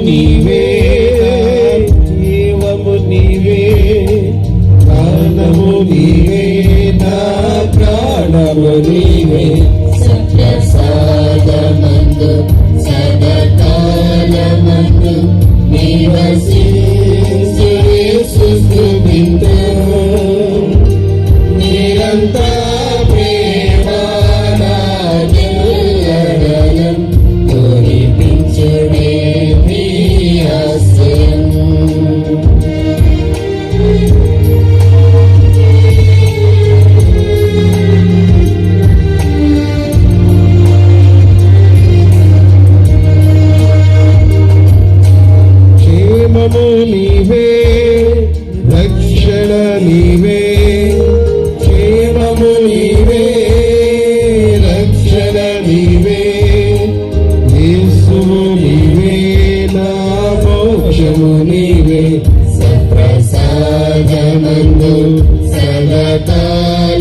నీవే, జీవము నీవే, ప్రాణము నీవే, నా ప్రాణము నీవే. సత్యసాగమందు సదాకాలమందు నివసించు యేసు స్తుతింతు. నిరంతర ప్రేమ నాకెల్లగలం కురిపించుడే నీ ఆశ్రయం. క్షేమము నీవే, రక్షణ నీవే, క్షేమము నీవే, రక్షణ నీవే, యేసువు నీవే, నా మోక్షము నీవే. సప్రసాదమందు సదాకాలమందు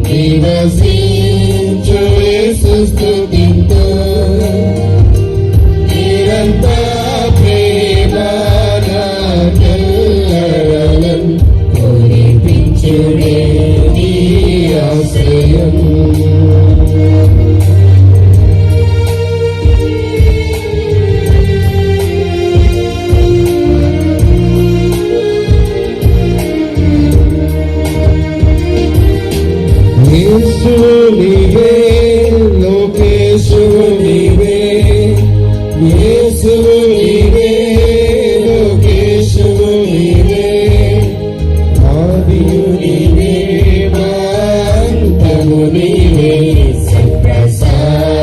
నివసించు యేసు స్తుతింతు. నిరంతర ప్రేమ నాకెల్లగలం కురిపించుడే నీ ఆశ్రయం. యేసువు నీవే, లోకేశువు నీవే, యేసువు నీవే, లోకేశువు నీవే, ఆదియు నీవే, మా అంతము నీవే. సప్రసాదమందు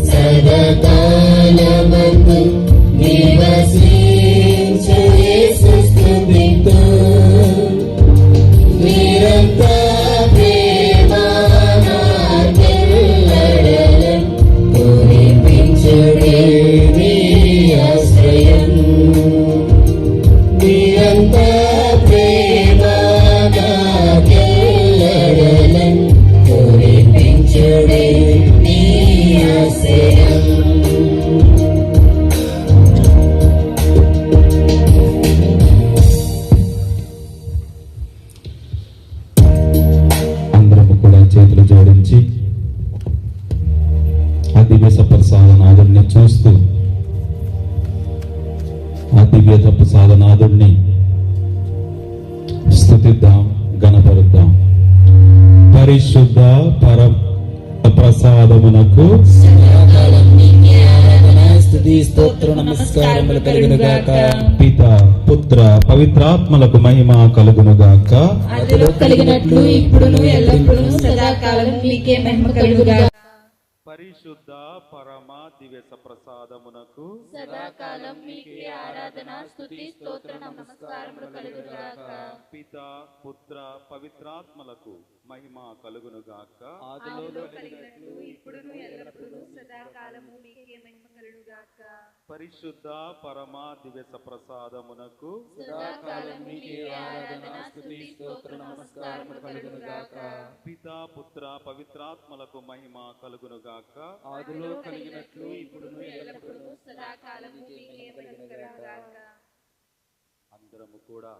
సదాకాలమందు నివసించు యేసు స్తుతింతు. నిరంతర ప్రేమ నాకెల్లగలం కురిపించుడే నీ ఆశ్రయం. నిరంతర ప్రేమ నాకెల్లగలం కురిపించుడే నీ ఆశ్రయం. అందరము కూడా చేతులు జోడించి ఆ దివ్య ప్రసాదనాథుడిని చూస్తూ ఆ దివ్య ప్రసాదనాథుడిని స్తుతిద్దాం, గణపరుద్దాం. పరిశుద్ధ పర ప్రసాదమునకు సదాకాలం నీకే ఆరాధన స్తుతి స్తోత్ర నమస్కారములు కలుగునుగాక. పిత పుత్ర పవిత్రాత్మలకు మహిమ కలుగునుగాక. ఆదిలో కలిగినట్లు ఇప్పుడును ఎల్లప్పుడూ సదాకాలం నీకే మహిమ కలుగుగాక. పరిశుద్ధ పరమ దివ్య ప్రసాదమునకు సదాకాలం నీకే ఆరాధన స్తుతి స్తోత్ర నమస్కారములు కలుగుగాక. పిత పుత్ర పవిత్రాత్మలకు మహిమ కలుగునుగాక. ఆదిలో కలిగినట్లు ఇప్పుడును ఎల్లప్పుడూ సదాకాలం నీకే మహిమ కలుగుగాక. పరిశుద్ధ పరమ దివ్య ప్రసాదమునకు సదాకాలం నీకే ఆరాధన స్తుతి స్తోత్ర నమస్కారములు కలుగుగాక. పిత పుత్ర పవిత్రాత్మలకు మహిమ కలుగునుగాక. ఆదిలో కలిగినట్లు ఇప్పుడును ఎల్లప్పుడూ సదాకాలం నీకే మహిమ కలుగుగాక. అందరము కూడా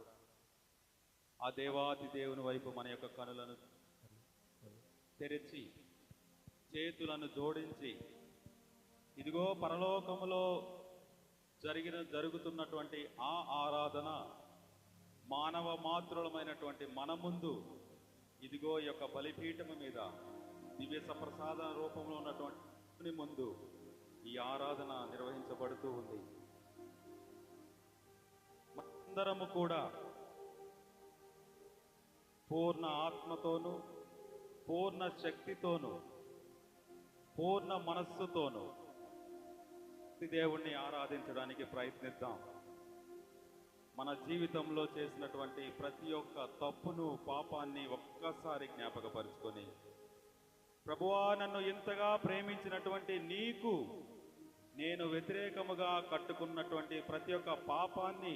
ఆ దేవాది దేవుని వైపు మన యొక్క కనులను తెరిచి చేతులను జోడించి, ఇదిగో పరలోకములో జరుగుతున్నటువంటి ఆ ఆరాధన మానవ మాతృలమైనటువంటి మన ముందు, ఇదిగో ఈ యొక్క బలిపీఠము మీద దివ్య సప్రసాద రూపంలో ఉన్నటువంటి ముందు ఈ ఆరాధన నిర్వహించబడుతూ ఉంది. అందరము కూడా పూర్ణ ఆత్మతోనూ పూర్ణ శక్తితోనూ పూర్ణ మనస్సుతోనూ దేవుణ్ణి ఆరాధించడానికి ప్రయత్నిద్దాం. మన జీవితంలో చేసినటువంటి ప్రతి ఒక్క తప్పును పాపాన్ని ఒక్కసారి జ్ఞాపకపరుచుకొని, ప్రభువా నన్ను ఇంతగా ప్రేమించినటువంటి నీకు నేను వ్యతిరేకముగా కట్టుకున్నటువంటి ప్రతి ఒక్క పాపాన్ని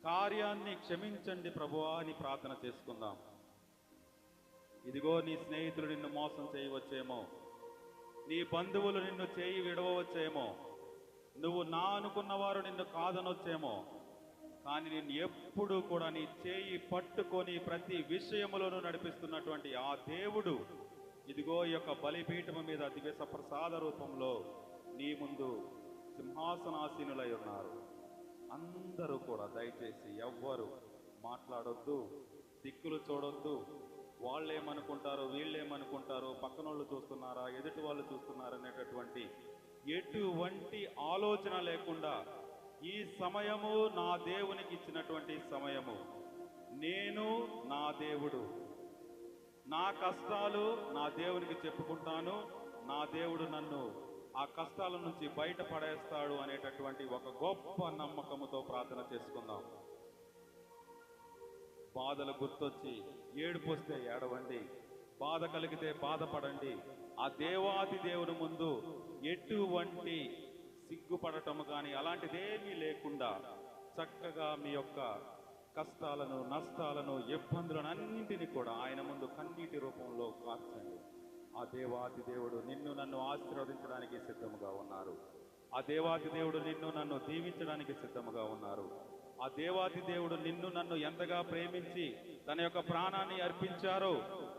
కార్యాన్ని క్షమించండి ప్రభువా అని ప్రార్థన చేసుకుందాం. ఇదిగో నీ స్నేహితుడు నిన్ను మోసం చేయవచ్చేమో, నీ బంధువులు నిన్ను చేయి విడవచ్చేమో, నువ్వు నా అనుకున్నవారు నిన్ను కాదనొచ్చేమో, కానీ నేను ఎప్పుడు కూడా నీ చేయి పట్టుకొని ప్రతి విషయములోనూ నడిపిస్తున్నటువంటి ఆ దేవుడు ఇదిగో ఈ యొక్క బలిపీఠము మీద దివ్య ప్రసాద రూపంలో నీ ముందు సింహాసనాసీనులై ఉన్నారు. అందరూ కూడా దయచేసి ఎవ్వరు మాట్లాడొద్దు, దిక్కులు చూడొద్దు. వాళ్ళేమనుకుంటారో వీళ్ళేమనుకుంటారో, పక్కనోళ్ళు చూస్తున్నారా ఎదుటి వాళ్ళు చూస్తున్నారా అనేటటువంటి ఎటువంటి ఆలోచన లేకుండా ఈ సమయము నా దేవునికి ఇచ్చినటువంటి సమయము. నేను నా దేవుడు, నా కష్టాలు నా దేవునికి చెప్పుకుంటాను, నా దేవుడు నన్ను ఆ కష్టాల నుంచి బయటపడేస్తాడు అనేటటువంటి ఒక గొప్ప నమ్మకముతో ప్రార్థన చేసుకుందాం. బాధలు గుర్తొచ్చి ఏడుపు వస్తే ఏడవండి, బాధ కలిగితే బాధపడండి. ఆ దేవాది దేవుని ముందు ఎటువంటి సిగ్గుపడటము కానీ అలాంటిదేమీ లేకుండా చక్కగా మీ యొక్క కష్టాలను, నష్టాలను, ఇబ్బందులను అన్నింటినీ కూడా ఆయన ముందు కన్నీటి రూపంలో కార్చండి. ఆ దేవాది దేవుడు నిన్ను నన్ను ఆశీర్వదించడానికి సిద్ధముగా ఉన్నారు. ఆ దేవాది దేవుడు నిన్ను నన్ను దీవించడానికి సిద్ధముగా ఉన్నారు. ఆ దేవాది దేవుడు నిన్ను నన్ను ఎంతగా ప్రేమించి తన యొక్క ప్రాణాన్ని అర్పించారో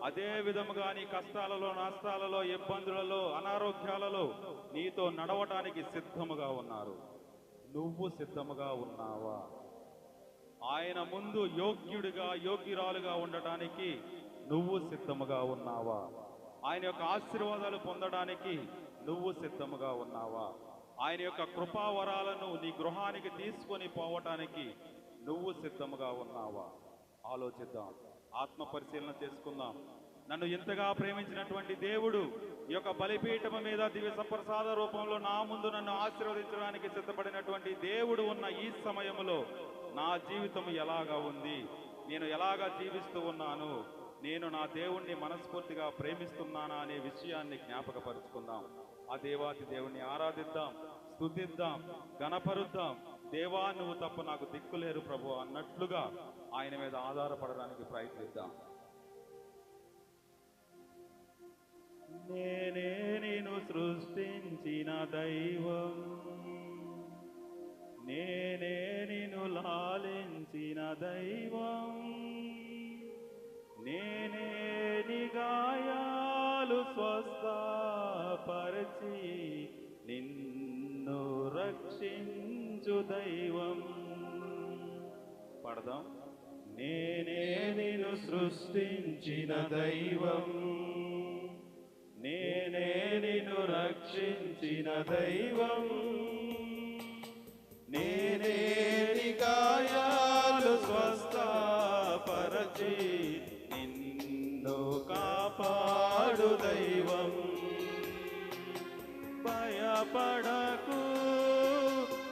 అదే విధముగా నీ కష్టాలలో, నష్టాలలో, ఇబ్బందులలో, అనారోగ్యాలలో నీతో నడవటానికి సిద్ధముగా ఉన్నారు. నువ్వు సిద్ధముగా ఉన్నావా? ఆయన ముందు యోగ్యుడిగా, యోగ్యురాలుగా ఉండటానికి నువ్వు సిద్ధముగా ఉన్నావా? ఆయన యొక్క ఆశీర్వాదాలు పొందడానికి నువ్వు సిద్ధముగా ఉన్నావా? ఆయన యొక్క కృపావరాలను నీ గృహానికి తీసుకొని పోవటానికి నువ్వు సిద్ధముగా ఉన్నావా? ఆలోచిద్దాం, ఆత్మ పరిశీలన చేసుకుందాం. నన్ను ఇంతగా ప్రేమించినటువంటి దేవుడు ఈ యొక్క బలిపీఠము మీద దివ్య సప్రసాద రూపంలో నా ముందు నన్ను ఆశీర్వదించడానికి సిద్ధపడినటువంటి దేవుడు ఉన్న ఈ సమయంలో నా జీవితం ఎలాగా ఉంది, నేను ఎలాగా జీవిస్తూ ఉన్నాను, నేను నా దేవుణ్ణి మనస్ఫూర్తిగా ప్రేమిస్తున్నానా అనే విషయాన్ని జ్ఞాపకపరుచుకుందాం. ఆ దేవాది దేవుణ్ణి ఆరాధిద్దాం, స్తుతిద్దాం, గణపరుద్దాం. దేవా, నువ్వు తప్ప నాకు దిక్కులేరు ప్రభు అన్నట్లుగా ఆయన మీద ఆధారపడడానికి ప్రయత్నిద్దాం. నేనే నిన్ను సృష్టించిన దైవం, నేనే నిన్ను లాలించిన దైవం, నేనే నీ గాయాలు స్వస్థపరచి నిన్ను రక్షించు దైవం. పడదాం. నేనే నిన్ను సృష్టించిన దైవం, నేనే నిన్ను రక్షించిన దైవం, నేనే నీ గాయాలు స్వస్థపరచి నిన్ను కాపాడు దైవం. భయపడకు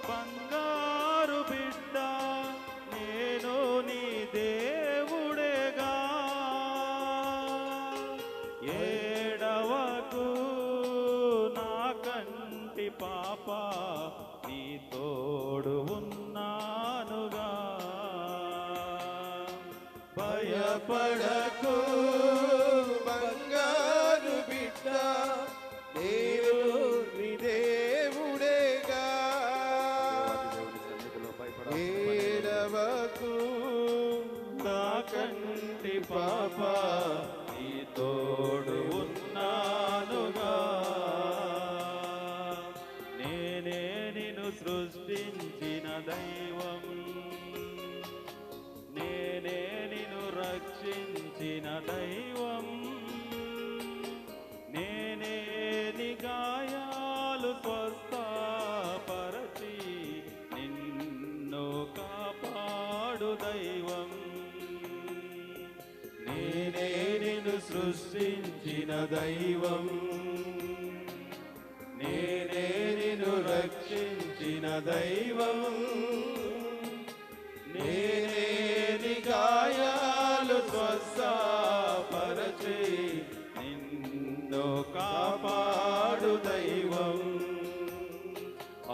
బంగారు బిడ్డ, నేను నీ దేవుడేగా. ఏడవకు నా కంటి పాప, నీ తోడు ఉన్నానుగా. భయపడకు బంగారు బిడ్డ, నేను నీ దేవుడేగా. ఏడవకు నా కంటి పాప, నీ తోడు ఉన్నానుగా. నేనే నిన్ను సృష్టించిన దైవం, నేనే నిన్ను రక్షించిన దైవం, నేనే నీ గాయాలు స్వస్థపరచి నిన్ను కాపాడు దైవం. నేనే నిన్ను సృష్టించిన దైవం, నేనే నిన్ను రక్షించిన దైవం, నేనే నీ గాయాలు స్వస్థపరచి నిన్ను కాపాడు దైవం.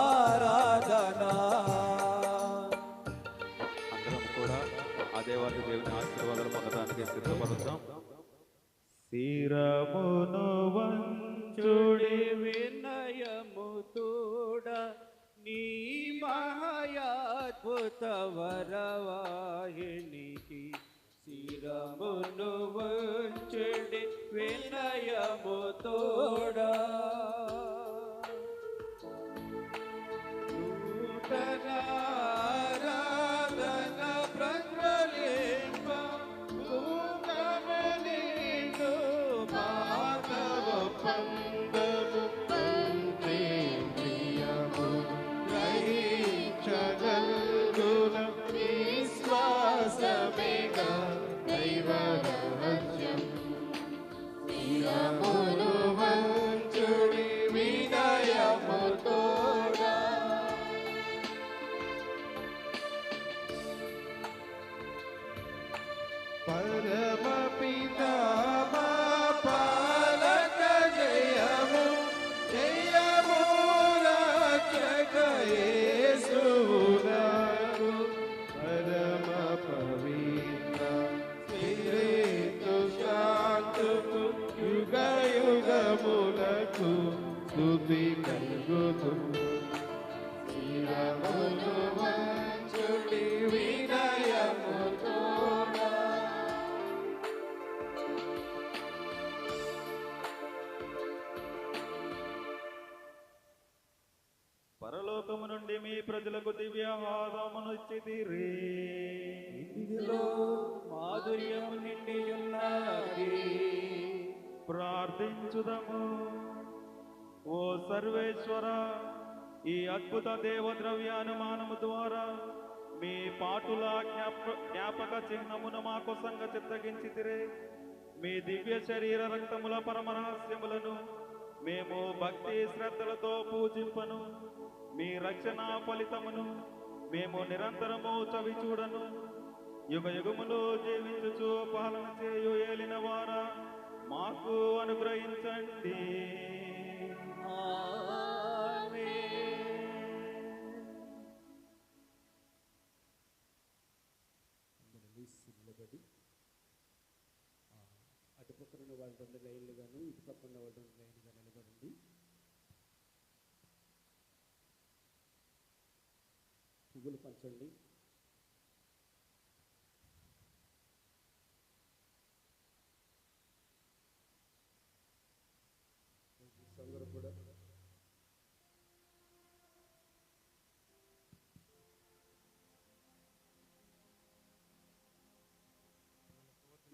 ఆరాధన అందరం కూడా ఆ దేవాది దేవుని ఆశీర్వాదాలు పొందడానికి సిద్ధపడుతాం. శిరమును వంచుడి వినయము తోడ నీ మహాయాద్భుత వరవాహినికి శిరమును వంచుడి వినయము తోడ నూతన ఆరాధన ప్రజ్వలింప భూతమనిండు మాధవ పందము ప్రియము గ్రహించగలుగున విశ్వాసమేగా దైవ రహస్యం. శిరమును వంచుడి వినయము తోడా పరమ పితా మా పాలక జయము జయము రక్షక యేసునాకు పరమ పవిత్ర స్పిరితు శాంతుకు యుగ యుగములకు స్తుతి కలుగుతు. శిరమును వంచుడి వినయము తోడా పరలోకము నుండి మీ ప్రజలకు దివ్యాహారమును ఇచ్చితిరి. ఇందులో మాధుర్యము నిండి ఉన్నది. ప్రార్థించుదము. ఓ సర్వేశ్వర, ఈ అద్భుత దేవద్రవ్యానుమానము ద్వారా మీ పాటుల జ్ఞాపక చిహ్నమును మాకు సంగ చిత్తగించితిరే. మీ దివ్య శరీర రక్తముల పరమ రహస్యములను మేము భక్తి శ్రద్ధలతో పూజింపను. మీ రక్షణ ఫలితమును మేము నిరంతరము చవి చూడను. యుగ యుగములో జీవించుచు పాలన చేయు ఏలిన వారా మాకు అనుగ్రహించండి. అటుపక్కన వాళ్ళు 2 లైన్లుగాను ఇటు పక్కన వాళ్ళు 2 లైన్లుగా నిలబడండి. పువ్వులు పంచండి. అందరూ కూడా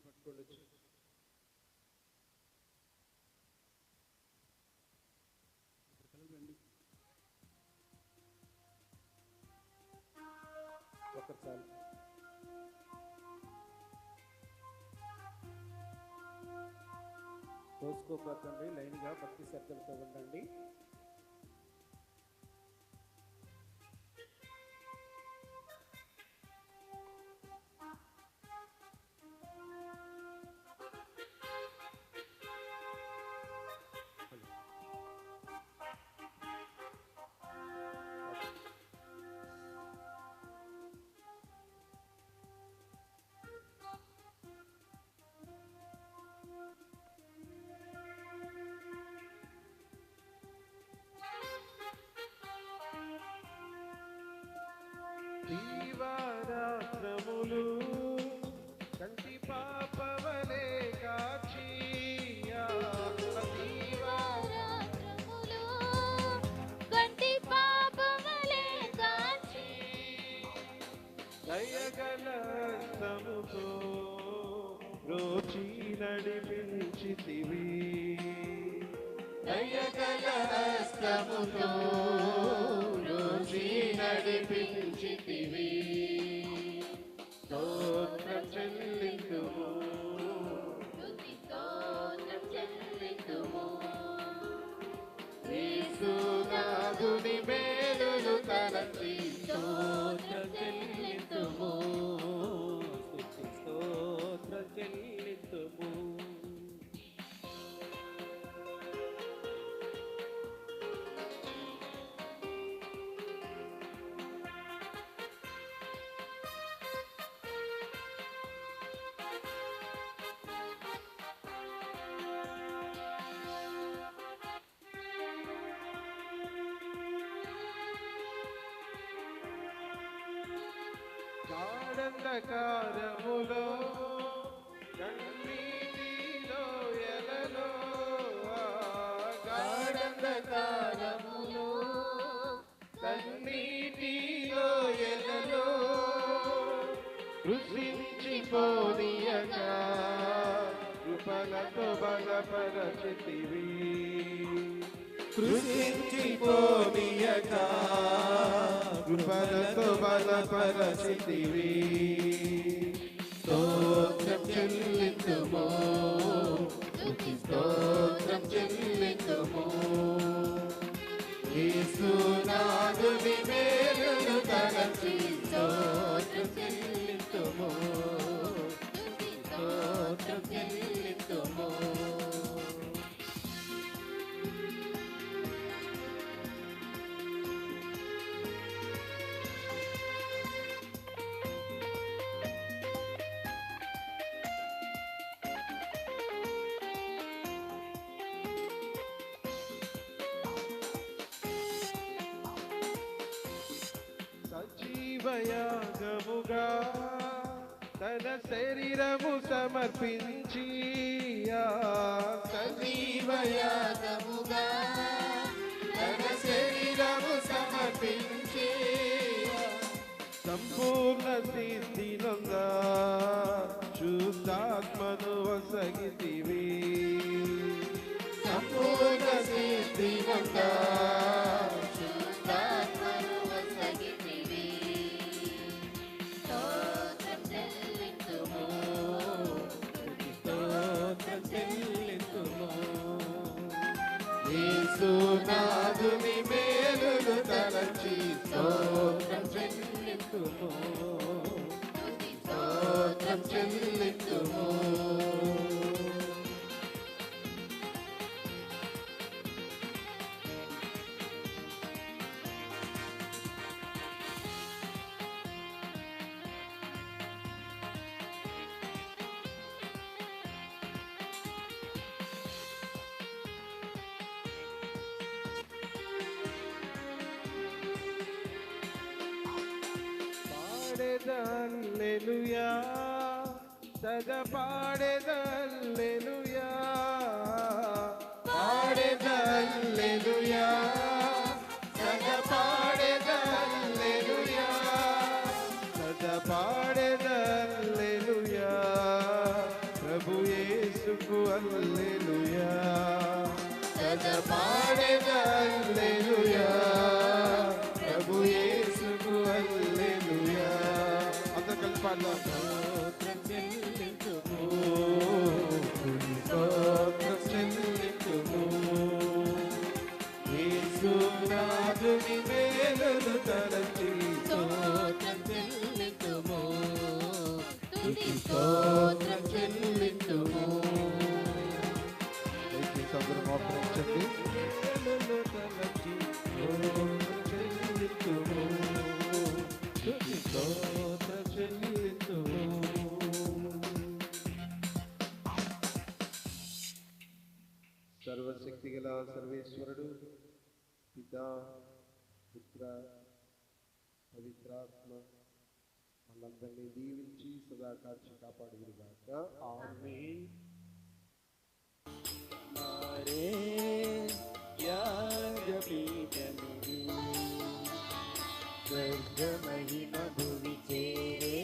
పట్టుకోండి. ఒకసారి తోసుకోపోతండి. లైన్గా భక్తి శ్రద్ధలతో ఉండండి. దీవారాత్రములు కంటి పాపవలే కాచి దీవారాత్రములు కంటి పాపవలే కాచి దయగల హస్తముతో రోచి నడిపించితివి. దయగల హస్తముతో రోచి నడిపించితివి. స్తోత్రం చెల్లింతుము. స్తుతి స్తోత్రం చెల్లింతుము. యేసునాథుని మేలులు తలచి స్తోత్రం చెల్లింతుము. స్తుతి స్తోత్రం చెల్లింతుము. గాఢంధకారములో కన్నీటిలో ఎలలో గాఢంధకారములో కన్నీటిలో ఎలలో కృషించిపోనీయగా కృపలతో బలపరచితివి కృషించిపోనీయగా కృపలతో బలపరచితివి స్తోత్రం చెల్లింతుము స్తోత్రం చెల్లింతుము యేసునాథుని మేలును తలచి స్తోత్రం చెల్లింతుము స్తోత్రం చెల్లింతుము సజీవయాగముగా తన శరీరము సమర్పించి సజీవయాగముగా తన శరీరము సమర్పించి సంపూర్ణ సిద్ధి నొందా శుద్ధాత్మను వసగితివి సంపూర్ణ సిద్ధి నొందా యేసునాథుని మేలును తలచి స్తోత్రం చెల్లింతుము స్తోత్రం చెల్లింతుము హల్లెలూయా సదా పాడేదల్లెలూయా పాడేదల్లెలూయా సదా పాడేదల్లెలూయా సదా పాడేదల్లెలూయా ప్రభు యేసుకు హల్లెలూయా సదా పాడేదల్లెలూయా ప్రభు యేసుకు హల్లెలూయా స్తోత్రం చెల్లింతుము స్తోత్రం చెల్లింతుము యేసునాథుని మేలును తలచి స్తోత్రం చెల్లింతుము స్తోత్రం చెల్లింతుము అందరూ మోకరించండి మేలును తలచి స్తోత్రం చెల్లింతుము సర్వశక్తి గల సర్వేశ్వరుడు పితా పుత్ర పవిత్రాత్మ మనందరినీ దీవించి సదా కాచి కాపాడుగాక ఆమేన్. మారే యాగపీఠమిది స్వర్గమహిమ భువి చేరే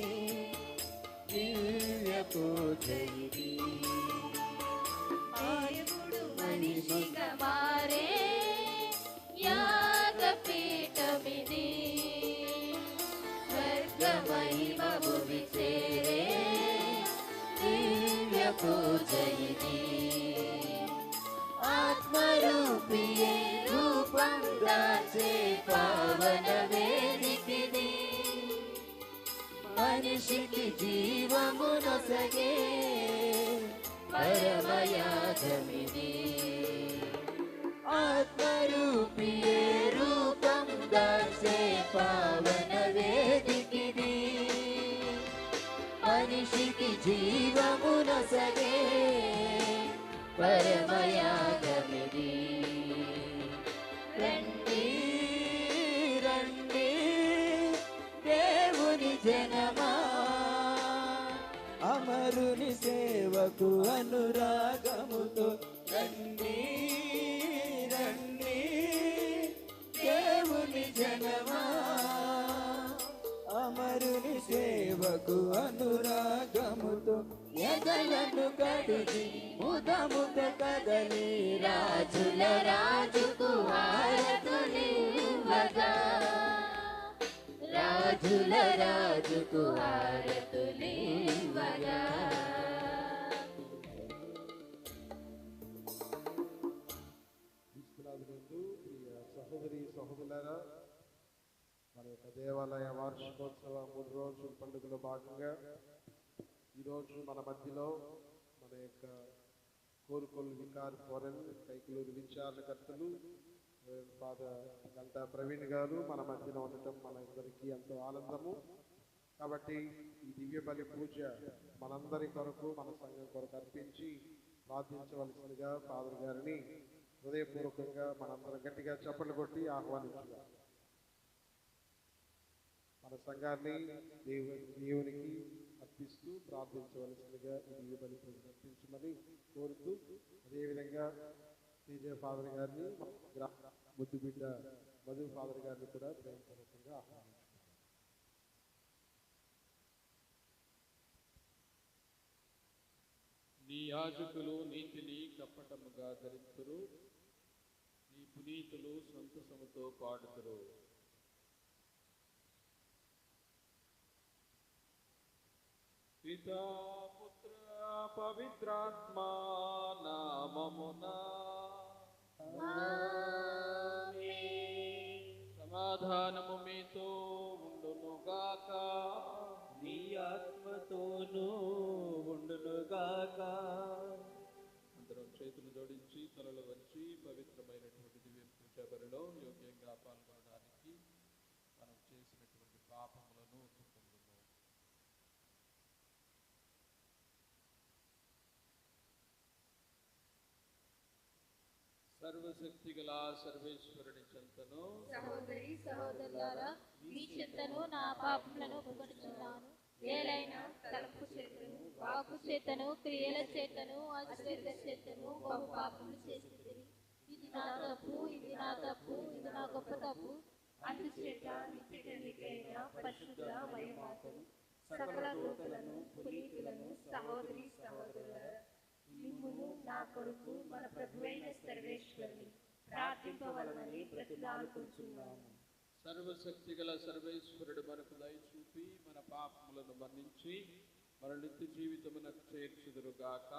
దివ్య పూజయిది ఆయకుడు మనిషిగా మారే యాగపీఠమిది స్వర్గ మహిమ భువి చేరే దివ్య పూజయిది ఆత్మరూపియే రూపం దాచే పావన వేదికిది మనిషికి జీవమునొసగే పరమయాగమిది ఆత్మరూపియే రూపం దాచే పావన వేదికిది మనిషికి జీవమునొసగే పరమయాగమిది రండి రండి దేవుని జనమా అమరుని సేవకు అనురాగముతో రండి రండి దేవుని జనమా, అమరుని సేవకు అనురాగముతో ఎదలను కడిగి ముదముద కదలి రాజుల రాజుకు హారతులివ్వగా, రాజుల రాజుకు హారతులివ్వగా. క్రీస్తునాథునందు ప్రియ సహోదరి సహోదరులారా, మన యొక్క దేవాలయ వార్షికోత్సవ 3 రోజుల పండుగలో భాగంగా ఈరోజు మన మధ్యలో మన యొక్క కోరుకొల్లు వికార్ ఫోరెన్ కైకులూరు విచారణకర్తలు ఫాదర్ గంటా ప్రవీణ్ గారు మన మధ్యలో ఉండటం మనందరికీ ఎంతో ఆనందము. కాబట్టి ఈ దివ్య బలి పూజ మనందరి కొరకు మన సంఘం కొరకు అర్పించి ప్రార్థించవలసిందిగా ఫాదర్ గారిని హృదయపూర్వకంగా మనందరం గట్టిగా చప్పట్లు కొట్టి ఆహ్వానించుగా మన సంఘాన్ని దేవునికి అర్పిస్తూ ప్రార్థించవలసిందిగా ఈ దివ్య బలి పూజ అర్పించమని కోరుతూ, అదేవిధంగా తేజ ఫాదర్ గారిని ముద్దు బిడ్డ మధు ఫాదర్ గారిని కూడా ప్రేమపూర్వకంగా ఆహ్వానించుకున్నాం. నీ యాజకులు నీతిని కప్పటముగా ధరింతురు, నీ పునీతులు సంతసముతో పాడుతురు. పితా పుత్ర పవిత్రాత్మ నామమునా సమాధానము మీతో ఉండునుగాక, నీ ఆత్మతోనూ ఉండునుగాక. అందరం చేతులు జోడించి తలలు వంచి పవిత్రమైనటువంటి దివ్య పూజ బలిలో యోగ్యంగా పాల్గొనడానికి మనం చేసినటువంటి పాపములను ఒప్పుకుందాము. సర్వశక్తి గల సర్వేశ్వరుని చెంతను సహోదరి సహోదరులారా, మీ చెంతను నా పాపములను ఒప్పుకొనుచున్నాను. ఏలైనా తలంపు చేతను, వాక్కు చేతను, క్రియల చేతను, అశ్రద్ధ చేతను బహు పాపములు చేసింది. ఇది నా తప్పు, ఇది నా తప్పు, ఇది నా గొప్ప తప్పు. అందుచేత నిత్య కన్యకైన పరిశుద్ధ మయమాతను సకల దూతలను పునీతులను సహోదరి సహోదరులారా, మిమ్మును నా కొడుకు మన ప్రభువైన సర్వేశ్వరుని ప్రార్థింపవలనని బ్రతిమాలుకొంచున్నాము. సర్వశక్తి గల సర్వేశ్వరుడు మనకు దయచూపి మన పాపములను మన్నించి మన నిత్య జీవితమునకు చేర్చుదురుగాక.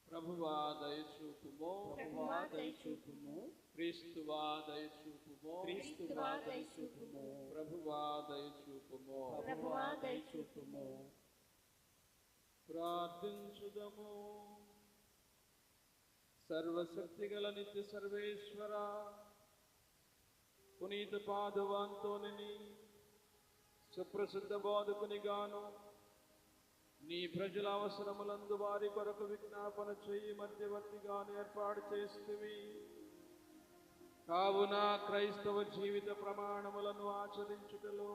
ప్రభువా దయచూపుము, ప్రభువా దయచూపుము, క్రీస్తువా దయచూపుము, క్రీస్తువా దయచూపుము, ప్రభువా దయచూపుము. ప్రభువా దయచూపుము. ప్రార్థించుదము. సర్వశక్తి గల నిత్య సర్వేశ్వర, పునీత పాదువాంతోని సుప్రసిద్ధ బోధకునిగాను నీ ప్రజల అవసరములందు వారి కొరకు విజ్ఞాపన చెయ్యి మధ్యవర్తిగాను ఏర్పాటు చేస్తేవి. కావున క్రైస్తవ జీవిత ప్రమాణములను ఆచరించుటలో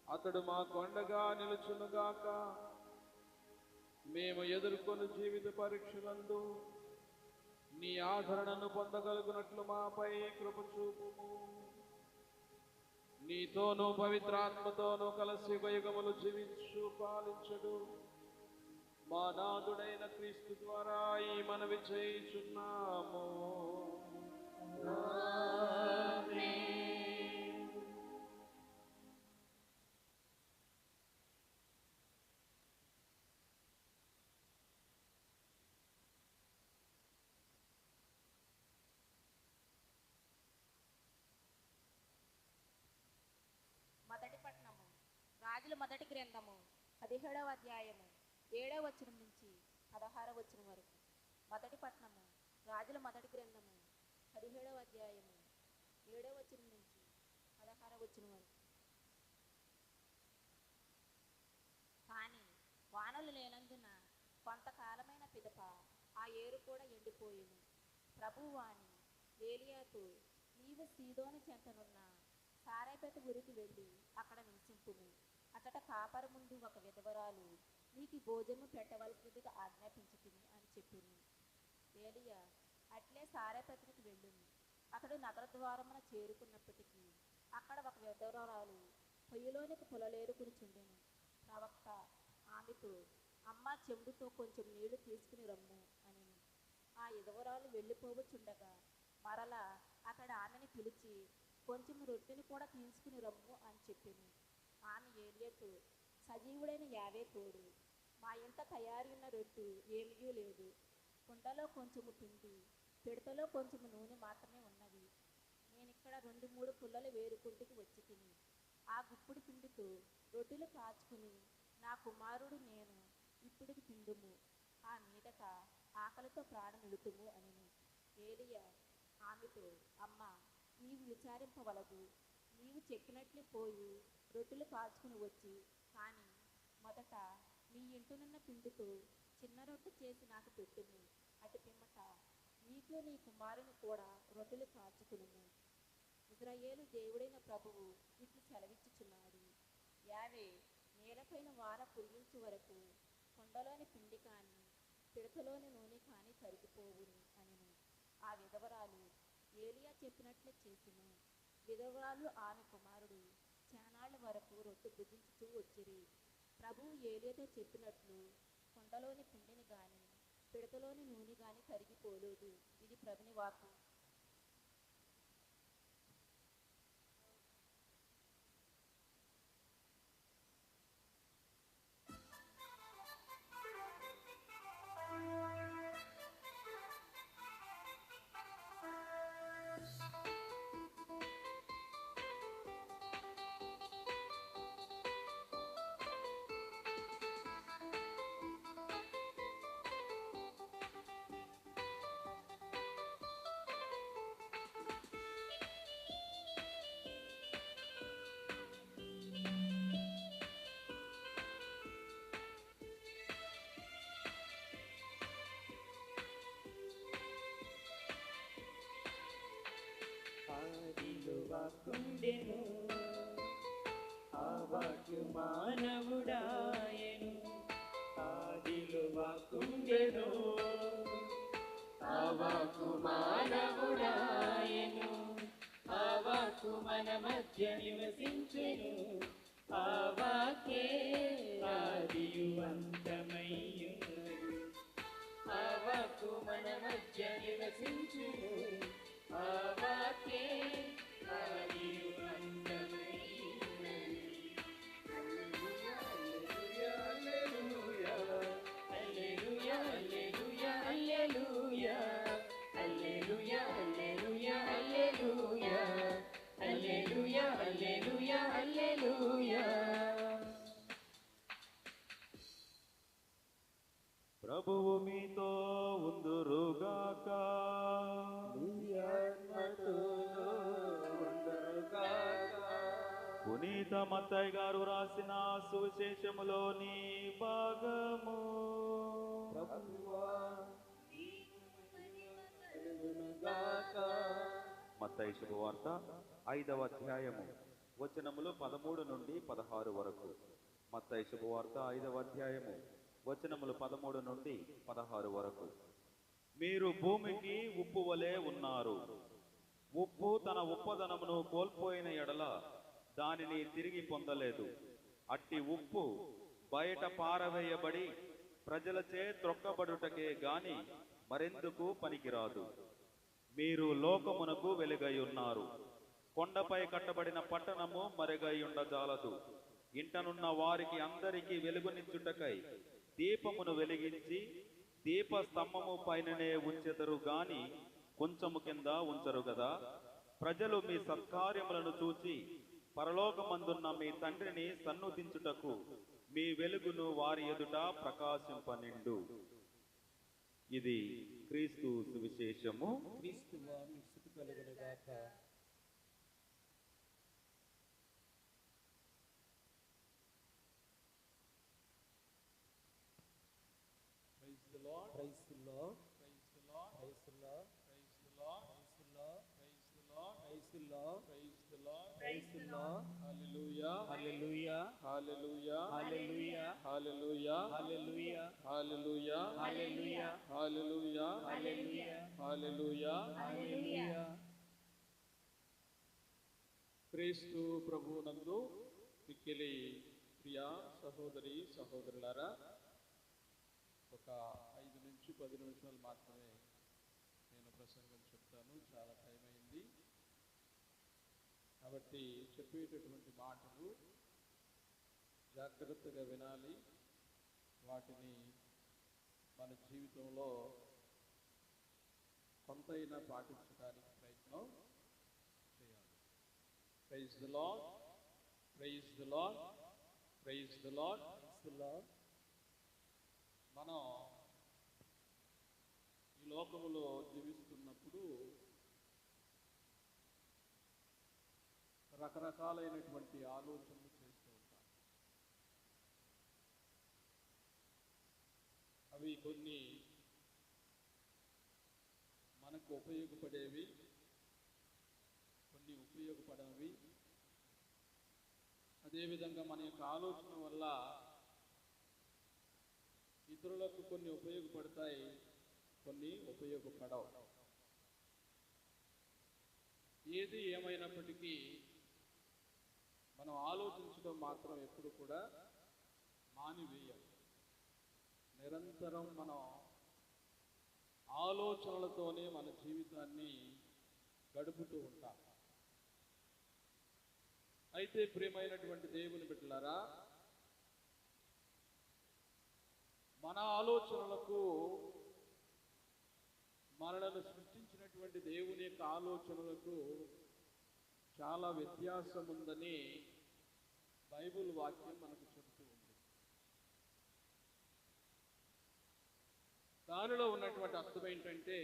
అతడు మా కొండగా నిలుచునుగాక. మేము ఎదుర్కొన్న జీవిత పరీక్షలందు నీ ఆదరణను పొందగలుగునట్లు మాపై కృప చూపుము. నీతోనూ పవిత్రాత్మతోనూ కలిసి యుగములు జీవించు పాలించడు మా నాథుడైన క్రీస్తు ద్వారా ఈ మనవి చేయుచున్నాము. మొదటి పట్టణము, రాజుల మొదటి గ్రంథము 17వ అధ్యాయము 7వ వచనం నుంచి 16వ వచనం వరకు. మొదటి పట్టణము, రాజుల మొదటి గ్రంథము 17వ అధ్యాయము 7వ వచనం నుంచి 16వ వచనం వరకు. కానీ వానలు లేనందున కొంతకాలమైన పిదప ఆ ఏరు కూడా ఎండిపోయింది. ప్రభువు వాణి ఏలియాతో, నీవు సీదోను చెంతనున్న సారేపేట ఊరికి వెళ్ళి అక్కడ నివసింపుము. అతట కాపరి ముందు ఒక విధవరాలు నీకు భోజనము పెట్టవలసినదిగా ఆజ్ఞాపించుతుంది అని చెప్పింది. ఏలియా అట్లే సారెపత్రికి వెళ్ళింది. అతడు నగర ద్వారమున చేరుకున్నప్పటికీ అక్కడ ఒక విధవరాలు పొయ్యిలోనికి పులలేరుకునిచుండెను. ప్రవక్త ఆమెతో, అమ్మ, చెంబుతో కొంచెం నీళ్లు తీసుకుని రమ్ము అని. ఆ విధవరాలు వెళ్ళిపోవచ్చుండగా మరలా అతడు ఆమెను పిలిచి కొంచెం రొట్టెని కూడా తీసుకుని రమ్ము అని చెప్పింది. ఆమె ఏలియాతో, సజీవుడైన యావే తోడు, మా ఇంట తయారైన రొట్టె ఏమీ లేదు. కుండలో కొంచెము పిండి, పిడతలో కొంచెము నూనె మాత్రమే ఉన్నది. నేనిక్కడ 2-3 పుల్లలు వేరుకుంటికి వచ్చి తిని ఆ గుప్పుడు పిండితో రొట్టెలు కాచుకుని నా కుమారుడు నేను ఇప్పుడికి తిందుము, ఆ మీదట ఆకలితో ప్రాణం నిలుతుము అని. ఏలియా ఆమెతో, అమ్మ, నీవు విచారింపవలదు. నీవు చెప్పినట్లే పోయి రొట్టెలు కాచుకుని వచ్చి, కానీ మొదట నీ ఇంటినున్న పిండితో చిన్న రొట్టె చేసి నాకు పెట్టుము. అటు పిమ్మట నీకు నీ కుమారుని కూడా రొట్టెలు కాచుకును. ఇశ్రాయేలు దేవుడైన ప్రభువు ఇట్లు సెలవిచ్చుచున్నాడు, యావే నేలపైన వాన కురియించు వరకు కుండలోని పిండి కానీ పిడతలోని నూనె కానీ తరిగిపోవును అని. ఆ విధవరాలు ఏలియా చెప్పినట్లే చేసిను. విధవరాలు ఆమె కుమారుడు చానాళ్ల వరకు రొట్టె భుజించుతూ వచ్చిరి. ప్రభువు ఏలియాతో చెప్పినట్లు కుండలోని పిండిని గాని పిడతలోని నూనె గాని తరిగిపోలేదు. ఇది ప్రభుని వాక్కు. ఆదిలో వాక్కుండెను, ఆ వాక్కు మానవుడాయెను. ఆదిలో వాక్కుండెను, ఆ వాక్కు మానవుడాయెను. ఆ వాక్కు మన మధ్య నివసించెను. ఆ వాక్కే ఆదియు అంతమయ్యున్నది. ఆ వాక్కు మన మధ్య నివసించెను. ఆ వాక్కే ఆదియు అంతమయ్యున్నది. హల్లెలూయా, హల్లెలూయా, హల్లెలూయా, హల్లెలూయా, హల్లెలూయా, హల్లెలూయా, హల్లెలూయా, హల్లెలూయా, హల్లెలూయా, హల్లెలూయా. ప్రభువు మీతో ఉందురుగాక. పునీత మత్తయి గారు రాసిన సువిశేషములోని భాగము. మత్తయి శుభవార్త 5వ అధ్యాయము వచనములు 13 నుండి 16 వరకు. మత్తయి శుభవార్త 5వ అధ్యాయము వచనములు 13 నుండి 16 వరకు. మీరు భూమికి ఉప్పు వలె ఉన్నారు. ఉప్పు తన ఉప్పదనమును కోల్పోయిన ఎడల దానిని తిరిగి పొందలేదు. అట్టి ఉప్పు బయట పారవేయబడి ప్రజలచే త్రొక్కబడుటకే గాని మరెందుకు పనికిరాదు. మీరు లోకమునకు వెలుగై ఉన్నారు. కొండపై కట్టబడిన పట్టణము మరుగై ఉండజాలదు. ఇంటనున్న వారికి అందరికీ వెలుగునిచ్చుటకై దీపమును వెలిగించి దీప స్తంభము పైననే ఉంచెదరు గాని కొంచెము కింద ఉంచరు గదా. ప్రజలు మీ సత్కార్యములను చూచి పరలోకమందున్న మీ తండ్రిని సన్నుతించుటకు మీ వెలుగును వారి ఎదుట ప్రకాశింపనిండు. ఇది క్రీస్తు సువిశేషము. క్రీస్తువా మీకు స్తుతి కలుగునుగాక. Praise the Lord. Praise the Lord, Praise the Lord. Praise the Lord, Praise the Lord. Praise the Lord, Praise the Lord. Praise the Lord. Praise the Lord Praise the Lord. Hallelujah Hallelujah. Hallelujah Hallelujah. Hallelujah Hallelujah. Hallelujah Hallelujah. Hallelujah Hallelujah. Hallelujah Hallelujah. క్రీస్తు ప్రభువునందు మిక్కిలి ప్రియ సహోదరి సహోదరులారా, ఒక 5 నుంచి 10 నిమిషాలు మాత్రమే నేను ప్రసంగం చెప్తాను. చాలా టైం అయింది కాబట్టి చెప్పేటటువంటి మాటలు జాగ్రత్తగా వినాలి, వాటిని మన జీవితంలో కొంతైనా పాటించడానికి ప్రయత్నం చేయాలి. Praise the Lord, praise the Lord, praise the Lord. Praise the Lord. మనం ఈ లోకములో జీవిస్తున్నప్పుడు రకరకాలైనటువంటి ఆలోచనలు చేస్తూ ఉంటాం. అవి కొన్ని మనకు ఉపయోగపడేవి, కొన్ని ఉపయోగపడవి. అదేవిధంగా మన యొక్క ఆలోచన వల్ల ఇతరులకు కొన్ని ఉపయోగపడతాయి, కొన్ని ఉపయోగపడవు. ఏది ఏమైనప్పటికీ మనం ఆలోచించడం మాత్రం ఎప్పుడు కూడా మానివేయం. నిరంతరం మనం ఆలోచనలతోనే మన జీవితాన్ని గడుపుతూ ఉంటాం. అయితే ప్రియమైనటువంటి దేవుని బిడ్డలారా, మన ఆలోచనలకు మనలను సృష్టించినటువంటి దేవుని యొక్క ఆలోచనలకు చాలా వ్యత్యాసం ఉందని బైబిల్ వాక్యం మనకు చెబుతూ ఉంది. దానిలో ఉన్నటువంటి అర్థం ఏంటంటే,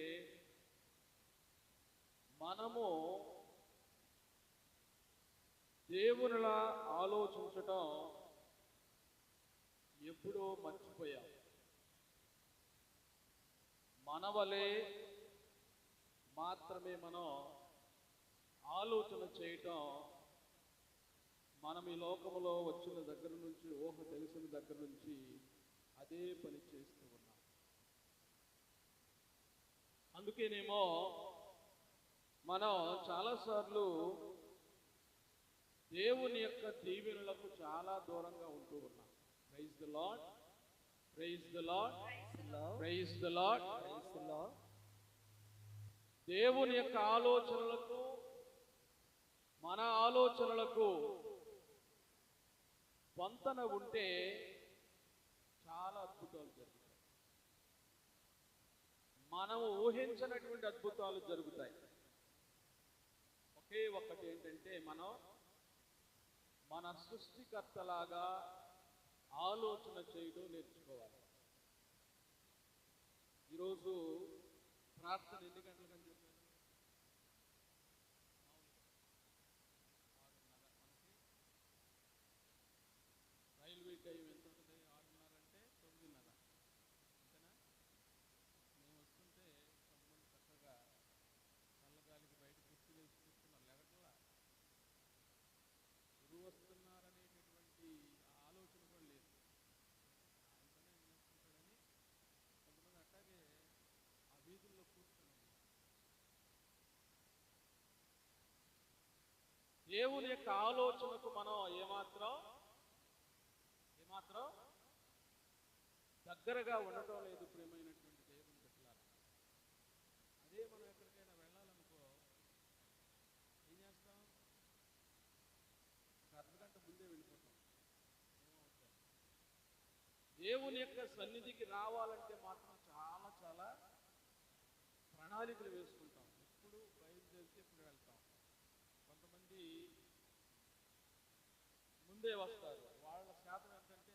మనము దేవునిలా ఆలోచించటం ఎప్పుడో మర్చిపోయాం. మన వలె మాత్రమే మనం ఆలోచన చేయటం మనం ఈ లోకములో వచ్చిన దగ్గర నుంచి, ఊహ తెలిసిన దగ్గర నుంచి అదే పని చేస్తూ ఉన్నాం. అందుకేనేమో మనం చాలాసార్లు దేవుని యొక్క దీవెనలకు చాలా దూరంగా ఉంటూ ఉన్నాం. Praise the Lord, praise the Lord, praise the Lord. Praise the Lord. దేవుని యొక్క ఆలోచనలకు మన ఆలోచనలకు పొంతన ఉంటే చాలా అద్భుతాలు జరుగుతాయి. మనం ఊహించినటువంటి అద్భుతాలు జరుగుతాయి. ఒకే ఒక్కటి ఏంటంటే, మనం మన సృష్టికర్తలాగా ఆలోచన చేయడం నేర్చుకోవాలి. ఈరోజు ప్రార్థన ఎన్ని గంటలకని చెప్పాను? రైల్వే టైం ఎంత ఉంటుంది? 6:30 అంటే 9:30, అంతేనా? మేము వస్తుంటే కొంతమంది చక్కగా చల్లగాలికి బయట కుర్చీలు వేసి కూర్చున్నారు, లేవట్లా. గురువు వస్తున్నారనేటటువంటి ఆలోచన కూడా లేదు. ఆయన పని ఆయన చేసుకుంటాడని కొంతమంది అట్లాగే ఆ వీధుల్లో కూర్చొని దేవుని యొక్క ఆలోచనకు మనం ఏమాత్రం దగ్గరగా ఉండటం లేదు. ప్రియమైనటువంటి దేవుని బిడ్డలారా, అదే మనం ఎక్కడికైనా వెళ్ళాలనుకో ఏం చేస్తాం? ఒక అర్ధగంట ముందే వెళ్ళిపోతాం. ఏమవుతాం? దేవుని యొక్క సన్నిధికి రావాలంటే మాత్రం చాలా చాలా ప్రణాళికలు వేసుకుంటాం. ఎప్పుడు బయలుదేరితే ఎప్పుడు వెళ్తాం. కొంతమంది ముందే వస్తారు. వాళ్ళ శాతం ఏంటంటే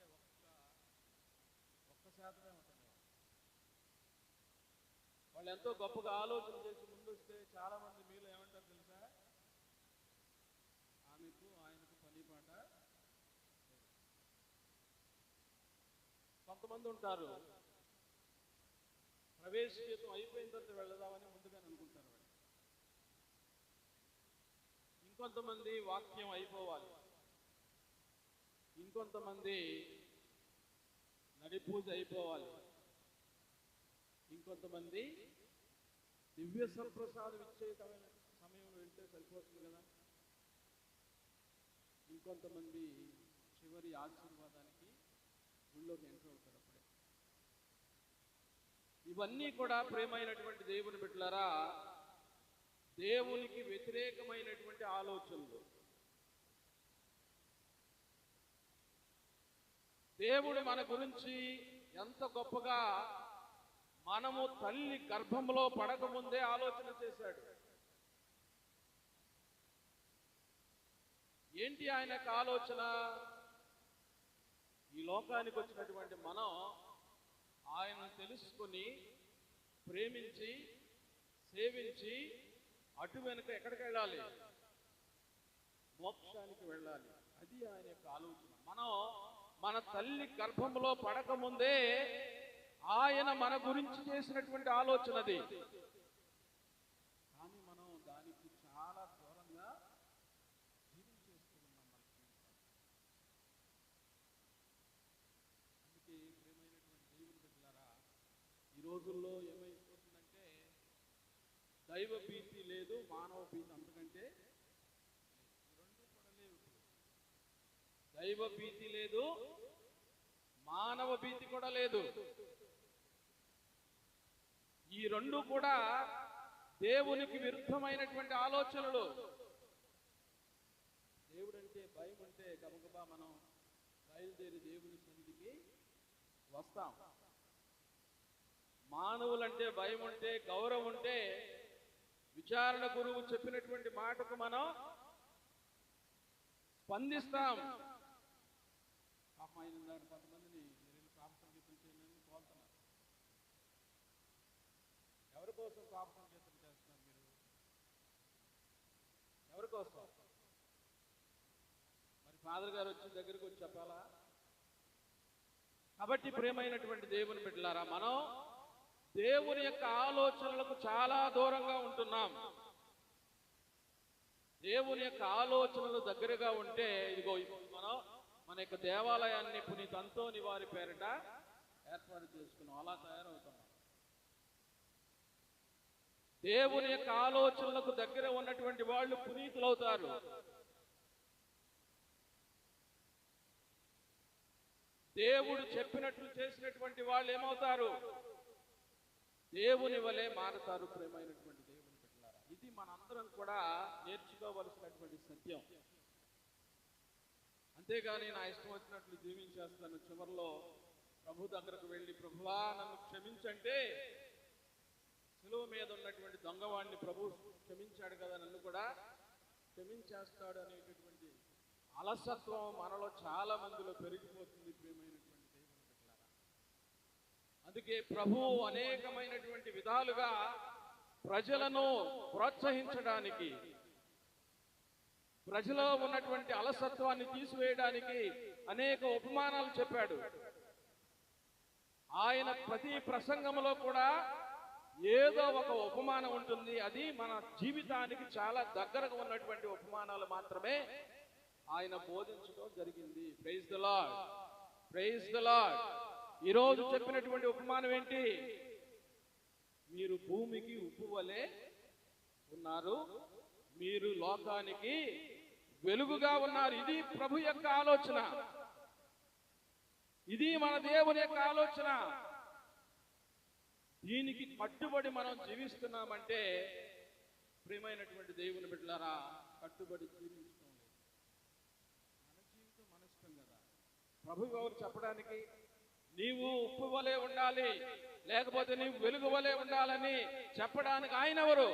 ఒక్క శాతమే ఉంటుంది. వాళ్ళు ఎంతో గొప్పగా ఆలోచన చేసి ముందు వస్తే చాలా మంది మీలో ఏమంటారు తెలుసా? ఆమెకు ఆయనకు పని పాట లేదు. కొంతమంది ఉంటారు, ప్రవేశ గీతం అయిపోయిన తర్వాత వెళదామని ముందుగానే అనుకుంటారు. వాళ్ళు ఇంకొంతమంది వాక్యం అయిపోవాలి, ఇంకొంతమంది నడిపూజ అయిపోవాలి, ఇంకొంతమంది దివ్య సంప్రసాదం ఇచ్చే సమయంలో వెళ్తే సరిపోతుంది కదా, ఇంకొంతమంది చివరి ఆశీర్వాదానికి గుళ్ళోకి ఎంటర్ అవుతారు అప్పుడే. ఇవన్నీ కూడా ప్రేమైనటువంటి దేవుని బిడ్డలారా దేవునికి వ్యతిరేకమైనటువంటి ఆలోచనలు. దేవుడు మన గురించి ఎంత గొప్పగా మనము తల్లి గర్భంలో పడకముందే ఆలోచన చేశాడు. ఏంటి ఆయన యొక్క ఆలోచన? ఈ లోకానికి వచ్చినటువంటి మనం ఆయనను తెలుసుకుని ప్రేమించి సేవించి అటు వెనుక ఎక్కడికి వెళ్ళాలి? మోక్షానికి వెళ్ళాలి. అది ఆయన యొక్క ఆలోచన. మనం మన తల్లి గర్భంలో పడకముందే ఆయన మన గురించి చేసినటువంటి ఆలోచన అది. కానీ మనం దానికి చాలా దూరంగా జీవించేస్తున్నాం. అందుకే ప్రియమైనటువంటి దేవుని బిడ్డలారా, ఈ రోజుల్లో ఏమైపోతుందంటే దైవ భీతి లేదు, మానవ భీతి అంతకంటే రెండు కూడా లేవు. దైవ భీతి లేదు, మానవ భీతి కూడా లేదు. ఈ రెండు కూడా దేవునికి విరుద్ధమైనటువంటి ఆలోచనలు. దేవుడంటే భయం ఉంటే గబగబా మనం బయలుదేరి దేవుని సన్నిధికి వస్తాం. మానవులంటే భయం ఉంటే, గౌరవం ఉంటే విచారణ గురువు చెప్పినటువంటి మాటకు మనం స్పందిస్తాం. పాపం ఆయన కొంతమందిని మీరు పాప సంగీతం చేయమని కోరుతున్నారు. ఎవరి కోసం పాప సంగీతం చేస్తున్నారు మీరు? ఎవరి కోసం? మరి ఫాదర్ గారు వచ్చి దగ్గరికి వచ్చి చెప్పాలా? కాబట్టి ప్రియమైనటువంటి దేవుని బిడ్డలారా, మనం దేవుని యొక్క ఆలోచనలకు చాలా దూరంగా ఉంటున్నాం. దేవుని యొక్క ఆలోచనలు దగ్గరగా ఉంటే ఇదిగో మనం మన యొక్క దేవాలయాన్ని పునీత అంతోని వారి పేరిట ఏర్పాటు చేసుకున్నాం. అలా తయారవుతున్నాం. దేవుని యొక్క ఆలోచనలకు దగ్గర ఉన్నటువంటి వాళ్ళు పునీతులవుతారు. దేవుడు చెప్పినట్లు చేసినటువంటి వాళ్ళు ఏమవుతారు? దేవుని వలె మారతారు. ప్రేమైనటువంటి దేవుని బిడ్డలారా, ఇది మనందరం కూడా నేర్చుకోవలసినటువంటి సత్యం. అంతేగాని నా ఇష్టం వచ్చినట్లు జీవించేస్తాను, చివరిలో ప్రభు దగ్గరకు వెళ్ళి ప్రభువా నన్ను క్షమించంటే శిలువ మీద ఉన్నటువంటి దొంగవాడిని ప్రభు క్షమించాడు కదా, నన్ను కూడా క్షమించేస్తాడు అనేటటువంటి అలసత్వం మనలో చాలా మందిలో పెరిగిపోతుంది. ప్రియమైనటువంటి దేవుని బిడ్డలారా, అందుకే ప్రభు అనేకమైనటువంటి విధాలుగా ప్రజలను ప్రోత్సహించడానికి, ప్రజలో ఉన్నటువంటి అలసత్వాన్ని తీసివేయడానికి అనేక ఉపమానాలు చెప్పాడు. ఆయన ప్రతి ప్రసంగంలో కూడా ఏదో ఒక ఉపమానం ఉంటుంది. అది మన జీవితానికి చాలా దగ్గరగా ఉన్నటువంటి ఉపమానాలు మాత్రమే ఆయన బోధించడం జరిగింది. Praise the Lord, praise the Lord. ఈరోజు చెప్పినటువంటి ఉపమానం ఏంటి? మీరు భూమికి ఉప్పు వలె ఉన్నారు, మీరు లోకానికి వెలుగుగా ఉన్నారు. ఇది ప్రభు యొక్క ఆలోచన, ఇది మన దేవుని యొక్క ఆలోచన. దీనికి కట్టుబడి మనం జీవిస్తున్నామంటే ప్రియమైనటువంటి దేవుని బిడ్డలారా, కట్టుబడి జీవించడం లేదు. మన జీవితం మన ఇష్టం కదా. ప్రభు ఎవరు చెప్పడానికి? నీవు ఉప్పు వలె ఉండాలి, లేకపోతే నీవు వెలుగు వలె ఉండాలని చెప్పడానికి ఆయన ఎవరు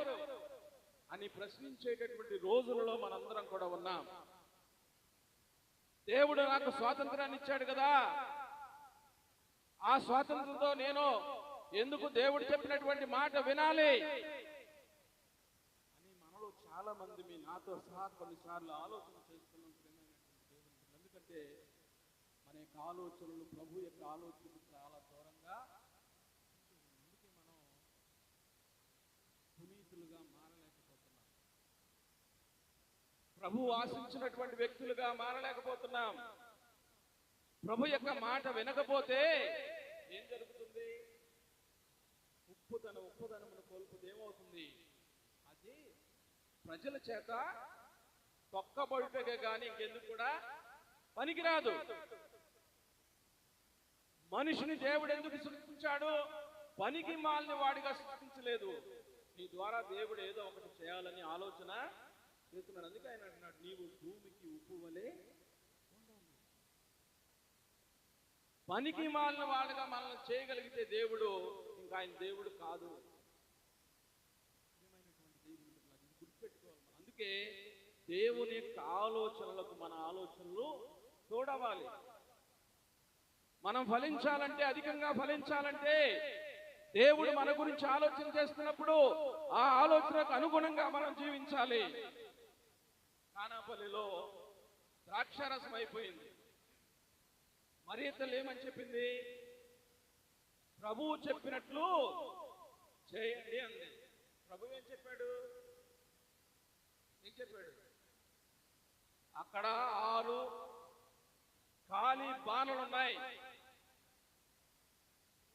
అని ప్రశ్నించేటటువంటి రోజులలో మనందరం కూడా ఉన్నాం. దేవుడు నాకు స్వాతంత్రాన్ని ఇచ్చాడు కదా, ఆ స్వాతంత్రంతో నేను ఎందుకు దేవుడు చెప్పినటువంటి మాట వినాలి అని మనలో చాలా మంది, మీ నాతో సహా కొన్నిసార్లు ఆలోచన చేస్తున్నాం. ప్రియమైనటువంటి దేవుడు, ఎందుకంటే మన యొక్క ఆలోచనలు ప్రభు యొక్క ఆలోచనలు చాలా దూరంగా. అందుకే మనం పునీతులుగా మారలేకపోతున్నాం. ప్రభు ఆశించినటువంటి వ్యక్తులుగా మారలేకపోతున్నాం. ప్రభు యొక్క మాట వినకపోతే ఏం జరుగుతుంది? ఉప్పుదనమును కోల్పోతే ఏమవుతుంది? అది ప్రజల చేత తొక్కబడుటగా కానీ ఇంకెందుకు కూడా పనికిరాదు. మనిషిని దేవుడు ఎందుకు సృష్టించాడు? పనికి మాలిన వాడిగా సృష్టించలేదు. నీ ద్వారా దేవుడు ఏదో ఒకటి చేయాలని ఆలోచన చేస్తున్నాడు. అందుకే ఆయన అంటున్నాడు, నీవు భూమికి ఉప్పు వలె ఉండాలి. పనికి మాలిన వాడుగా మనల్ని చేయగలిగితే దేవుడు ఇంకా ఆయన దేవుడు కాదు. గుర్తుపెట్టుకోవాలి. అందుకే దేవుని యొక్క ఆలోచనలకు మన ఆలోచనలు తోడవాలి. మనం ఫలించాలంటే, అధికంగా ఫలించాలంటే దేవుడు మన గురించి ఆలోచన చేస్తున్నప్పుడు ఆ ఆలోచనకు అనుగుణంగా మనం జీవించాలి. కానాపల్లిలో ద్రాక్షారసం అయిపోయింది. మరియ తల్లి ఏమని చెప్పింది? ప్రభువు చెప్పినట్లు చేయండి అంది. ప్రభు ఏం చెప్పాడు? ఏం చెప్పాడు? అక్కడ 6 ఖాళీ బాణలు ఉన్నాయి.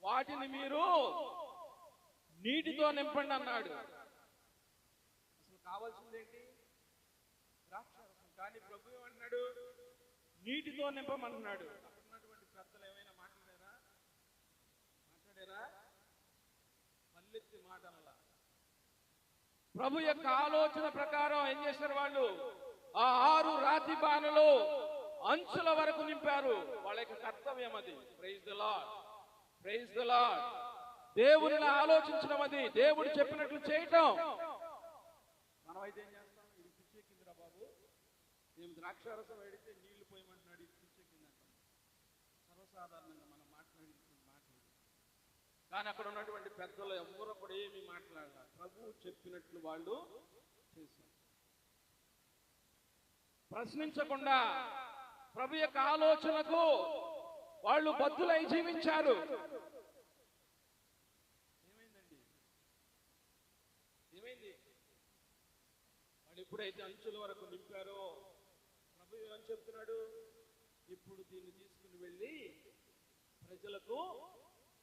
వాటిని మీరు నీటితో నింపండి అన్నాడు. అసలు కావాల్సిందేంటి? ద్రాక్షారసం. కానీ ప్రభు ఏమంటున్నాడు? నీటితో నింపమన్నాడు. అక్కడ ఉన్నటువంటి పెద్దలు ఏమైనా మాట్లాడారా? మల్లెత్తి మాటనలా. ప్రభు యొక్క ఆలోచన ప్రకారం ఏం చేశారు వాళ్ళు? ఆ 6 రాతి బాణలు అంచుల వరకు నింపారు. వాళ్ళ యొక్క కర్తవ్యం అది. Praise the Lord, praise the Lord. దేవునిని ఆలోచించడం, అది దేవుడు చెప్పినట్లు చేయటం. మనమైతే ఏం చేస్తాం? ఇది పిచ్చెక్కిందిరా బాబు, మేము ద్రాక్షారసం వేడితే నీళ్లు పోయమంటున్నాడు, ఇది పిచ్చెక్కింది అంటాం. సర్వసాధారణంగా మనం మాట్లాడినటువంటి మాటలు. కానీ అక్కడ ఉన్నటువంటి పెద్దలు ఎవరు కూడా ఏమీ మాట్లాడారు. ప్రభు చెప్పినట్లు వాళ్ళు చేశారు. ప్రశ్నించకుండా ప్రభు యొక్క ఆలోచనకు వాళ్ళు బద్దులై జీవించారు. ఏమైంది? వాళ్ళు ఎప్పుడైతే అంచుల వరకు నింపారో ప్రభు ఏమని చెప్తున్నాడు? ఇప్పుడు దీన్ని తీసుకుని వెళ్ళి ప్రజలకు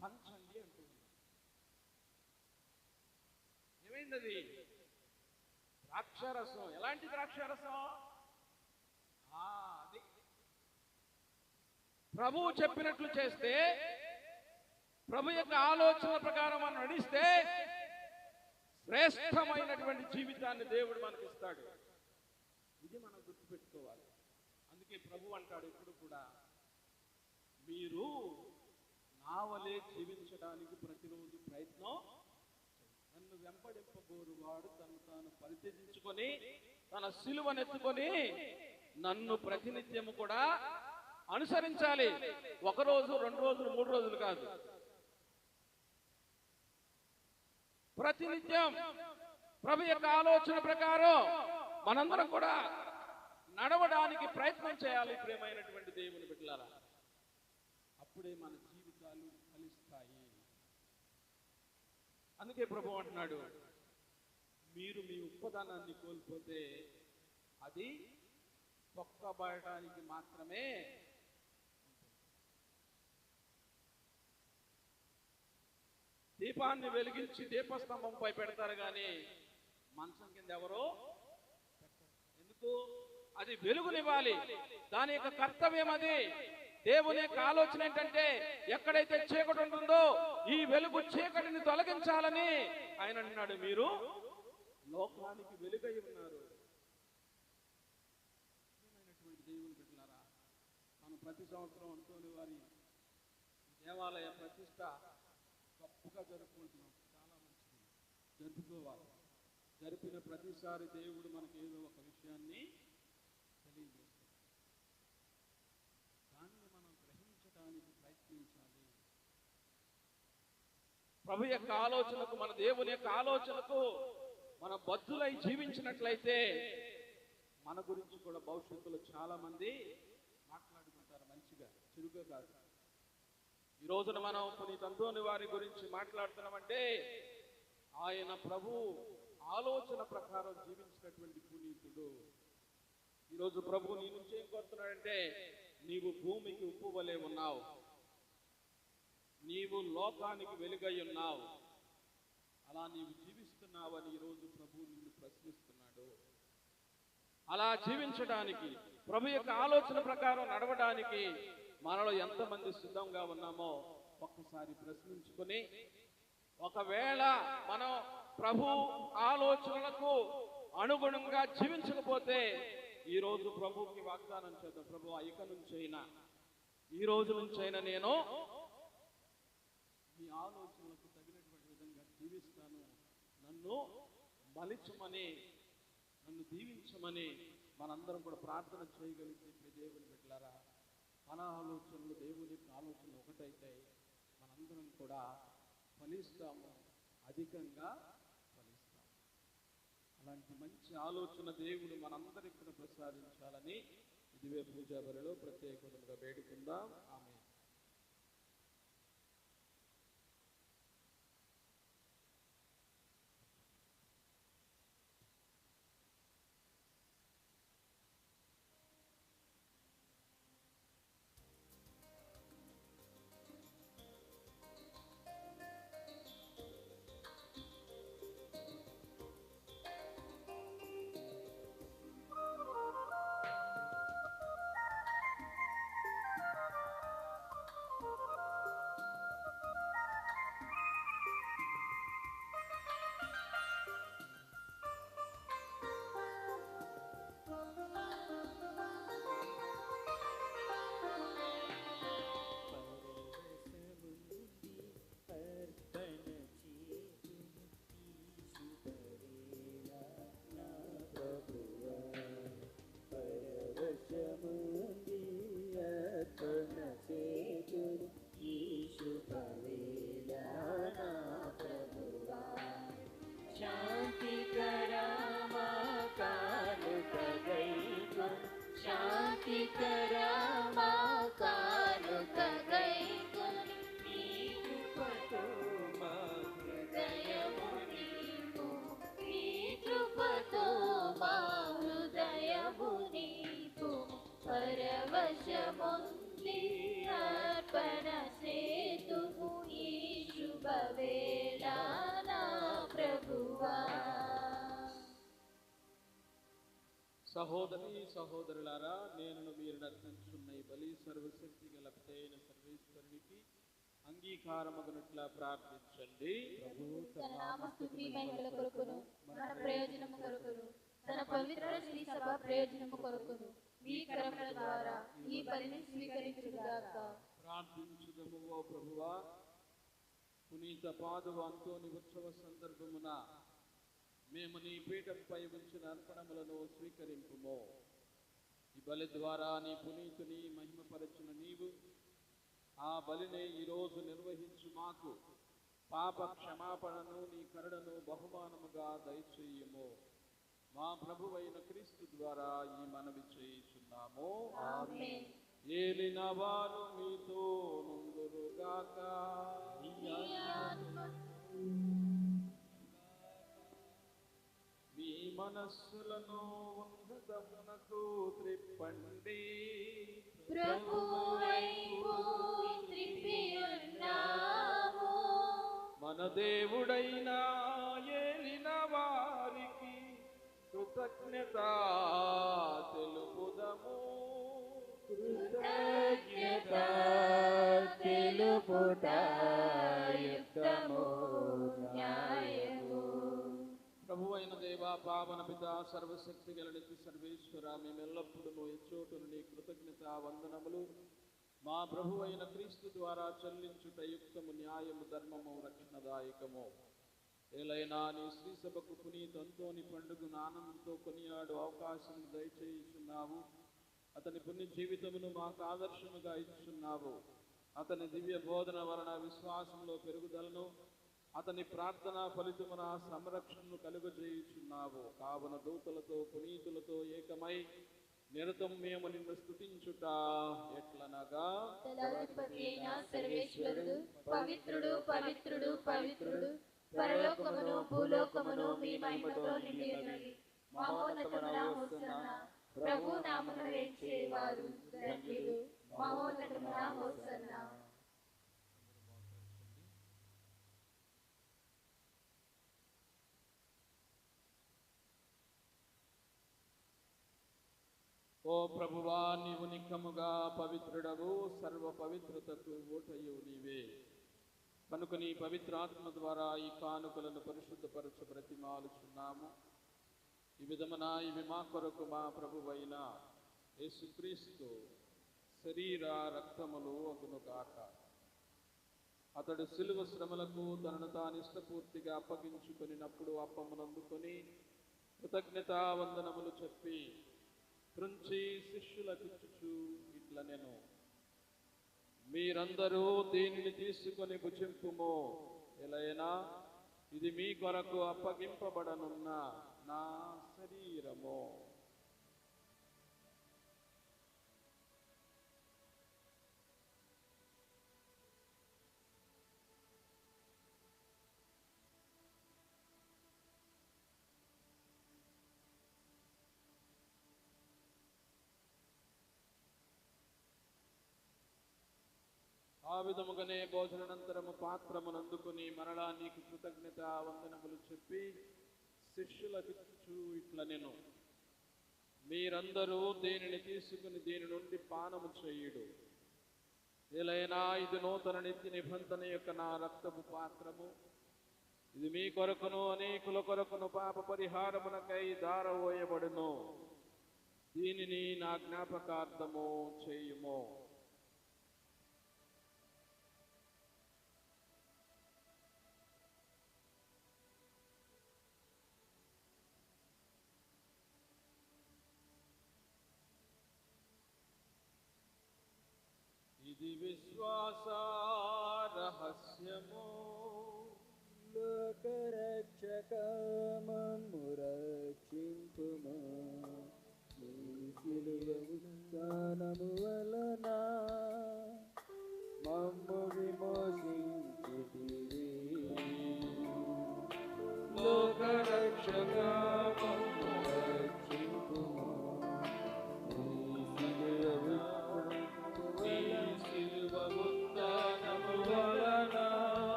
పంచండి అంటున్నాడు. ఏమైంది అది? ద్రాక్షారసం. ఎలాంటి ద్రాక్షారసం? అది ప్రభువు చెప్పినట్లు చేస్తే, ప్రభు యొక్క ఆలోచన ప్రకారం మనం నడిస్తే శ్రేష్టమైనటువంటి జీవితాన్ని దేవుడు మనకి ఇస్తాడు. ఇది మనం గుర్తుపెట్టుకోవాలి. అందుకే ప్రభు అంటాడు ఎప్పుడు కూడా, మీరు నా వలె జీవించడానికి ప్రతిరోజు ప్రయత్నం. నన్ను వెంబడింపగోరువాడు తను తాను పరిత్యజించుకొని తన సిలువనెత్తుకొని నన్ను ప్రతినిత్యము కూడా అనుసరించాలి. 1 రోజు, 2 రోజులు, 3 రోజులు కాదు. ప్రతినిత్యం ప్రభు యొక్క ఆలోచన ప్రకారం మనందరం కూడా నడవడానికి ప్రయత్నం చేయాలి. ప్రియమైనటువంటి దేవుని బిడ్డలారా, అప్పుడే మన జీవితాలు ఫలిస్తాయి. అందుకే ప్రభు అంటున్నాడు, మీరు మీ ఉప్పదనాన్ని కోల్పోతే అది తొక్కబడటానికి మాత్రమే. దీపాన్ని వెలిగించి దీపస్తంభంపై పెడతారు కానీ మంచం కింద ఎవరో పెట్టరు. ఎందుకు? అది వెలుగునివ్వాలి. దాని యొక్క కర్తవ్యం అది. దేవుని యొక్క ఆలోచన ఏంటంటే, ఎక్కడైతే చీకటి ఉంటుందో ఈ వెలుగు చీకటిని తొలగించాలని ఆయన అన్నాడు, మీరు లోకానికి వెలుగై ఉన్నారు. దేవుని బిడ్డలారా, మనం ప్రతి సంవత్సరం అంటోని వారి దేవాలయ ప్రతిష్ట గొప్పగా జరుపుకుంటున్నాం. చాలా మంచిది, జరుపుకోవాలి. జరిపిన ప్రతిసారి దేవుడు మనకి ఏదో ఒక విషయాన్ని తెలియజేస్తాడు. దాన్ని మనం గ్రహించడానికి ప్రయత్నించాలి. ప్రభు యొక్క ఆలోచనకు, మన దేవుని యొక్క ఆలోచనకు మన బద్దులై జీవించినట్లయితే మన గురించి కూడా భవిష్యత్తులో చాలా మంది మాట్లాడుకుంటారు. మంచిగా, చెడుగా కాదు. ఈ రోజున మనం పునీత అంతోని వారి గురించి మాట్లాడుతున్నామంటే ఆయన ప్రభు ఆలోచన ప్రకారం జీవించినటువంటి పునీతుడు. ఈరోజు ప్రభు నీ నుంచి ఏం కోరుతున్నాడంటే, నీవు భూమికి ఉప్పు వలె ఉన్నావు, నీవు లోకానికి వెలుగై ఉన్నావు, అలా నీవు జీవిస్తున్నావని ఈరోజు ప్రభు నిన్ను ప్రశ్నిస్తున్నాడు. అలా జీవించడానికి, ప్రభు యొక్క ఆలోచన ప్రకారం నడవడానికి మనలో ఎంతమంది సిద్ధంగా ఉన్నామో ఒక్కసారి ప్రశ్నించుకొని, ఒకవేళ మనం ప్రభు ఆలోచనలకు అనుగుణంగా జీవించకపోతే ఈరోజు ప్రభుకి వాగ్దానం చేద్దాం, ప్రభు ఇక నుంచైనా, ఈ రోజు నుంచైనా నేను మీ ఆలోచనలకు తగినటువంటి విధంగా జీవిస్తాను, నన్ను బలించమని, నన్ను దీవించమని మనందరం కూడా ప్రార్థన చేయగలిగితే దేవుని బిడ్డలారా, మన ఆలోచనలు దేవుని యొక్క ఆలోచనలు ఒకటైతే మనందరం కూడా ఫలిస్తాము, అధికంగా ఫలిస్తాము. అలాంటి మంచి ఆలోచన దేవుడు మనందరికి కూడా ప్రసాదించాలని ఇదివే పూజా బలిలో ప్రత్యేకంగా వేడుకుందాం. ఆమేన్. సహోదరి సహోదరులారా, నేను మీరు నర్పించున్న ఈ బలి సర్వశక్తి గల పితైన సర్వేశ్వరునికి అంగీకారమగునట్లా ప్రార్థించండి. తన నామస్తుతి మహిమల కొరకును, మన ప్రయోజనము కొరకును, తన పవిత్ర శ్రీ సభ ప్రయోజనము కొరకును మీ కరముల ద్వారా ఈ బలిని స్వీకరించుగాక. ప్రార్థించుదము. ఓ ప్రభువా, పునీత పాదువ అంతోని ఉత్సవ సందర్భమున మేము నీ పీఠంపై ఉంచిన అర్పణములను స్వీకరింపుము. ఈ బలి ద్వారా నీ పునీతుని మహిమపరచిన నీవు ఆ బలిని ఈరోజు నిర్వహించు మాకు పాప క్షమాపణను, నీ కరుణను బహుమానముగా దయచేయము. మా ప్రభువైన క్రీస్తు ద్వారా ఈ మనవి చేయుచున్నాము. ఆమేన్. ఏలిన వారు మీతో నుందురుగాక. మీ మనస్సులను ఉన్నతమునకు త్రిప్పండి. ప్రభువైపు త్రిప్పియున్నాము. మన దేవుడైన ఏలిన వారికి కృతజ్ఞత తెలుపుదము. కృతజ్ఞత తెలుపుట యుక్తము న్యాయము. ప్రభువైన దేవా, పావన పిత, సర్వశక్తి గల నిత్య సర్వేశ్వర, మేము ఎల్లప్పుడూ ఎచ్చోటును నీ కృతజ్ఞత వందనములు మా ప్రభువైన క్రీస్తు ద్వారా చెల్లించుట యుక్తము న్యాయము ధర్మము రక్షణదాయకము. ఏలైనా నీ శ్రీ సభకు పునీత అంతోని పండుగను ఆనందంతో కొనియాడు అవకాశం దయచేయుచున్నావు. అతని పుణ్య జీవితమును మాకు ఆదర్శముగా ఇచ్చున్నావు. అతని దివ్య బోధన వలన విశ్వాసంలో పెరుగుదలను, అతని ప్రార్థన ఫలితమున సంరక్షణను కలుగజేయుచున్నావు. కావున దూతలతో పునీతులతో ఏకమై నిరతం మేము నిన్ను స్తుతించుట ఎట్లనగా, దళాధిపతి అయిన సర్వేశ్వరుడు పవిత్రుడు పవిత్రుడు పవిత్రుడు, పరలోకమును భూలోకమును మీ మహిమతో నిండి ఉన్నవి. మహోన్నతమున హోసన్నా. ప్రభు నామమున వేచేవారు ధన్యులు. మహోన్నతమున హోసన్నా. ఓ ప్రభువా, నీవు నిక్కముగా పవిత్రుడవు, సర్వ పవిత్రతకు ఊటయు నీవే. కనుక నీ పవిత్రాత్మ ద్వారా ఈ కానుకలను పరిశుద్ధపరచ బ్రతిమాలుచున్నాము. ఈ విధమున ఇవి మా కొరకు మా ప్రభువైన యేసుక్రీస్తు శరీర రక్తములు అగునుగాక. అతడు సిలువ శ్రమలకు తనను తాను ఇష్టపూర్తిగా అప్పగించుకొనినప్పుడు అప్పమునందుకొని కృతజ్ఞతా వందనములు చెప్పి త్రుంచి శిష్యులకిచ్చుచు ఇట్లా నేను, మీరందరూ దీనిని తీసుకొని భుజింపుము. ఎలైనా ఇది మీ కొరకు అప్పగింపబడనున్న నా శరీరము. ఆ విధముగానే భోజనానంతరము పాత్రమునందుకుని మరలా నీకు కృతజ్ఞత వందనములు చెప్పి శిష్యులకిచ్చు ఇట్లా నేను, మీరందరూ దీనిని తీసుకుని దీని నుండి పానము చేయుడు. ఏలైనా ఇది నూతన నిత్య నిబంధన యొక్క నా రక్తపు పాత్రము. ఇది మీ కొరకును అనేకుల కొరకును పాప పరిహారమునకై దారవోయబడును. దీనిని నా జ్ఞాపకార్థము చేయుము. ఇది విశ్వాస రహస్యము. లోకరక్షకమము రక్షింపుము. నీ సిలువ ఉత్థానము వలన మమ్ము విమోచించితివి. లోకరక్షకమము రక్షింపుము. నీ సిలువ శిలువ ఉత్థానము వలన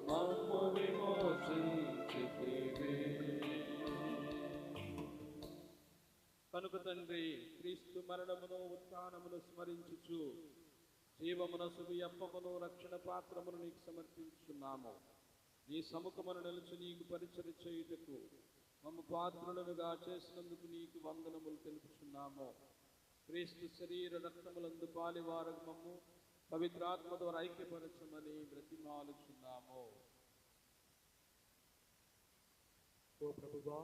మమ్ము విమోచించితివి. కనుక తండ్రి, క్రీస్తు మరణమును ఉత్థానమును స్మరించుచు జీవమునసుగు అప్పమును రక్షణ పాత్రమును నీకు సమర్పించున్నాము. నీ సముఖమును నిలిచి నీకు పరిచర్య చేయుటకు మమ్ము పాత్రులనుగా చేసినందుకు నీకు వందనములు తెలుపుచున్నాము. క్రీస్తు శరీర రక్తములందు పాలివారగు మమ్ము పవిత్రాత్మ ద్వారా ఐక్యపరచమని బ్రతిమాలుచున్నాము. ఓ ప్రభువా,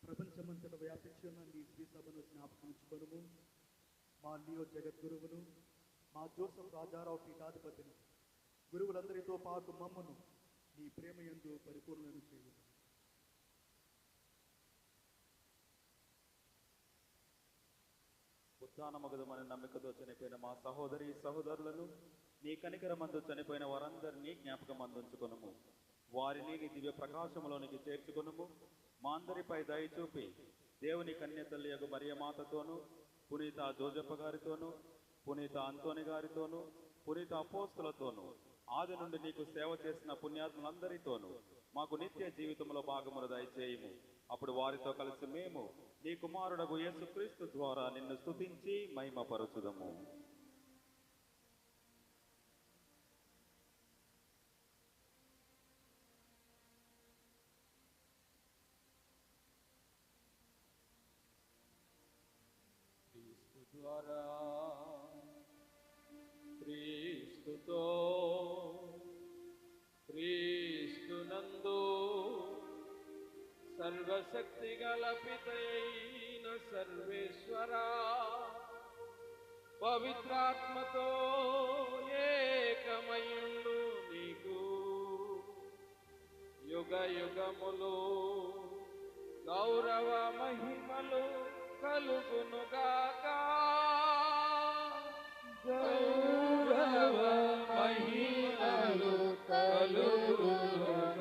ప్రపంచమంతట వ్యాపించున్న నీ శ్రీ సభను జ్ఞాపకముచ్చుకొనుము. మా లియో జగద్గురువును, మా జోసఫ్ రాజారావు పీఠాధిపతిని, గురువులందరితో పాటు మమ్మను నీ ప్రేమయందు పరిపూర్ణను చేయుము. ఉత్థానమగదమని నమ్మికతో చనిపోయిన మా సహోదరి సహోదరులను నీ కనికరమందు చనిపోయిన వారందరినీ జ్ఞాపకం అందించుకొనుము. వారిని నీ దివ్య ప్రకాశములోనికి చేర్చుకొనుము. మా అందరిపై దయ చూపి దేవుని కన్యతల్లి యగు మరియమాతతోనూ, పునీత జోజప్ప గారితోనూ, పునీత అంతోని గారితోనూ, పునీత అపోస్తులతోనూ, ఆది నుండి నీకు సేవ చేసిన పుణ్యాత్ములందరితోనూ మాకు నిత్య జీవితంలో భాగమును దయచేయుము. అప్పుడు వారితో కలిసి మేము నీ కుమారుడగు యేసుక్రీస్తు ద్వారా నిన్ను స్తుతించి మహిమపరచుదము. క్రీస్తు ద్వారా, క్రీస్తుతో, క్రీస్తునందు సర్వశక్తి గల పితయైన సర్వేశ్వరా, పవిత్రాత్మతో ఏకమయుండు నీకు యుగ యుగములు గౌరవ మహిమలు కలుగునుగాక. గౌరవ మహిమలు కలుగునుగాక.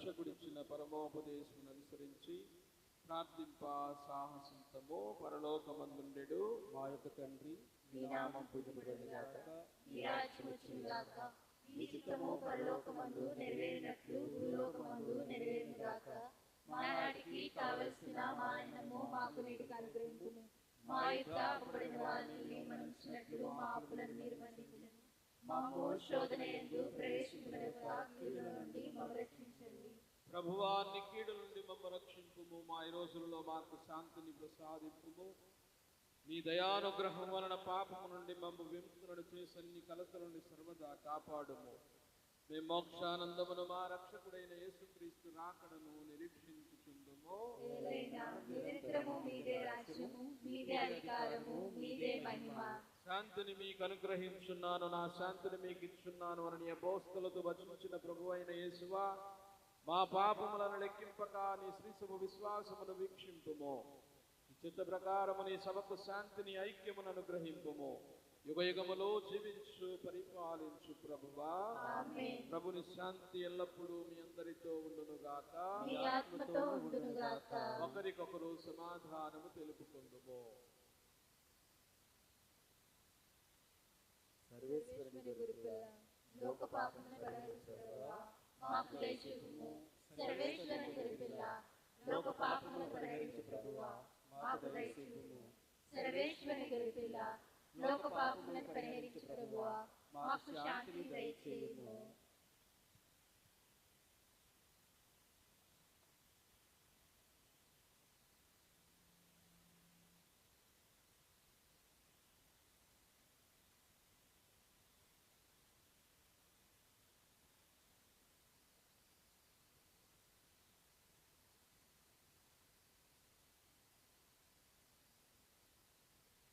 రక్షకుడిచ్చిన పరమోపదేశమును అనుసరించి ప్రార్థింప సాహసింతము. పరలోకమందుండెడు మా యొక్క తండ్రి, మీ నామం పూజింపబడుగాక, మీ రాజ్యం వచ్చుగాక, మీ చిత్తము పరలోకమందు నెరవేరినట్లు భూలోకమందు నెరవేరుగాక. మా నాటికి కావలసిన మా అన్నము మాకు నేటికి అనుగ్రహించుము. మా యొక్క అప్పుబడిన వారిని మన్నించినట్లు మా అప్పులను మీరు మన్నించుము. మాకు శోధన యందు ప్రవేశింపనివ్వక కీడుల నుండి మమ్మల్ని రక్షించండి. ప్రభువా, నీ కీడు నుండి మమ్మ రక్షింపుము. మా ఈ రోజులలో మాకు శాంతిని ప్రసాదింపుము. నీ దయానుగ్రహం వలన పాపము నుండి మమ్మ విముక్తులను చేసి అన్ని కలతల నుండి సర్వదా కాపాడుము. మేము మోక్షానందమును మా రక్షకుడైన యేసుక్రీస్తు రాకడను నిరీక్షించుచుందుము. ఏలైనా నిరంతరము మీదే రాజ్యము, మీదే అధికారము, మీదే మహిమ. శాంతిని మీకు అనుగ్రహించున్నాను, నా శాంతిని మీకు ఇచ్చున్నాను అని నీ అపోస్తలులతో వచించిన ప్రభు అయిన యేసువా, మా పాపములను లెక్కింపక నీ శ్రీసభ విశ్వాసమును వీక్షింపుము. చిత్త ప్రకారము నీ సభకు శాంతిని ఐక్యమును అనుగ్రహింపుము. యుగ యుగములో జీవించు పరిపాలించు ప్రభువా. ఆమేన్. ప్రభుని శాంతి ఎల్లప్పుడూ మీ అందరితో ఉండునుగాక. మీ ఆత్మతో ఉండునుగాక. ఒకరికొకరు సమాధానము తెలుపుకుందుము. సర్వేశ్వరుని గురుపిల్ల, లోక పాపములను పరిహరించుటకు మాకు దయచేయుము. సర్వేశ్వరుని గురుపిల్ల, లోక పాపములను పరిహరించు ప్రభువా, మాకు దయచేయుము. సర్వేశ్వరుని గురుపిల్ల, లోక పాపములను పరిహరించు ప్రభువా, మాకు శాంతిని దయచేయుము.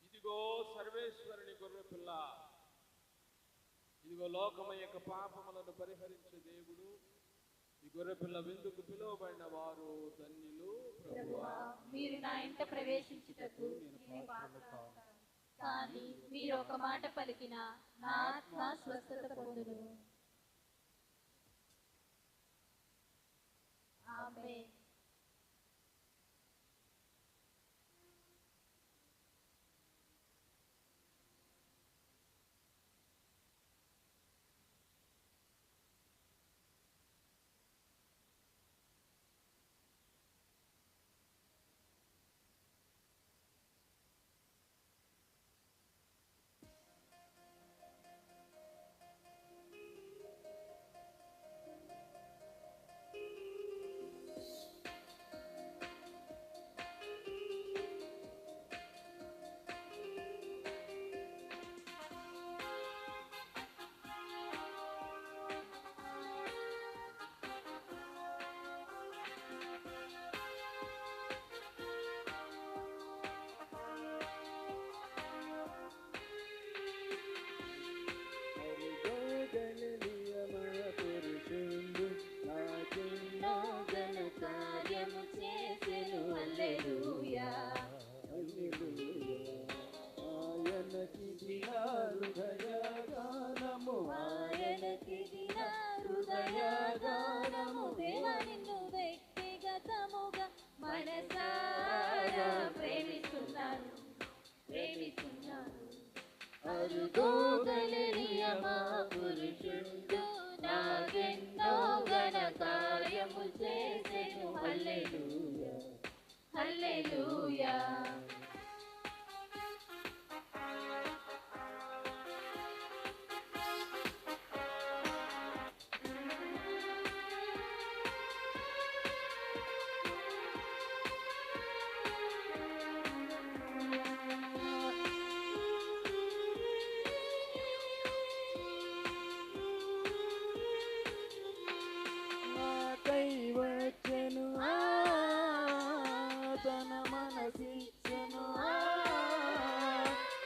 ఇదిగో సర్వేశ్వరుని గొర్రె పిల్ల, ఇదిగో లోకము యొక్క పాపములను పరిహరించే దేవుడు. ఈ గొర్రె పిల్ల విందుకు పిలువబడిన వారు ధన్యులు. ప్రభువా, మీరు నా ఇంట ప్రవేశించుటకు నేను పాత్రుడను కాను. కానీ మీరు ఒక మాట పలికిన నా ఆత్మ స్వస్థత పొందును. ఆమేన్. పురుషుండు నాకెన్నో ఘన కార్యము చేసెను. హల్లెలూయా, హల్లెలూయా. ఆయనకి నా హృదయగానము, ఆయనకి నా హృదయగానము. దేవా, నిన్ను వ్యక్తిగతముగా మనసారా ప్రేమిస్తున్నాను, ప్రేమిస్తున్నాను. అరుగో హల్లెలూయా, మా పురుషుండు నాకెన్నో ఘన కార్యము చేసెను. హల్లెలూయా, హల్లెలూయా. నాకై వచ్చెను, తన మనసిచ్చెను.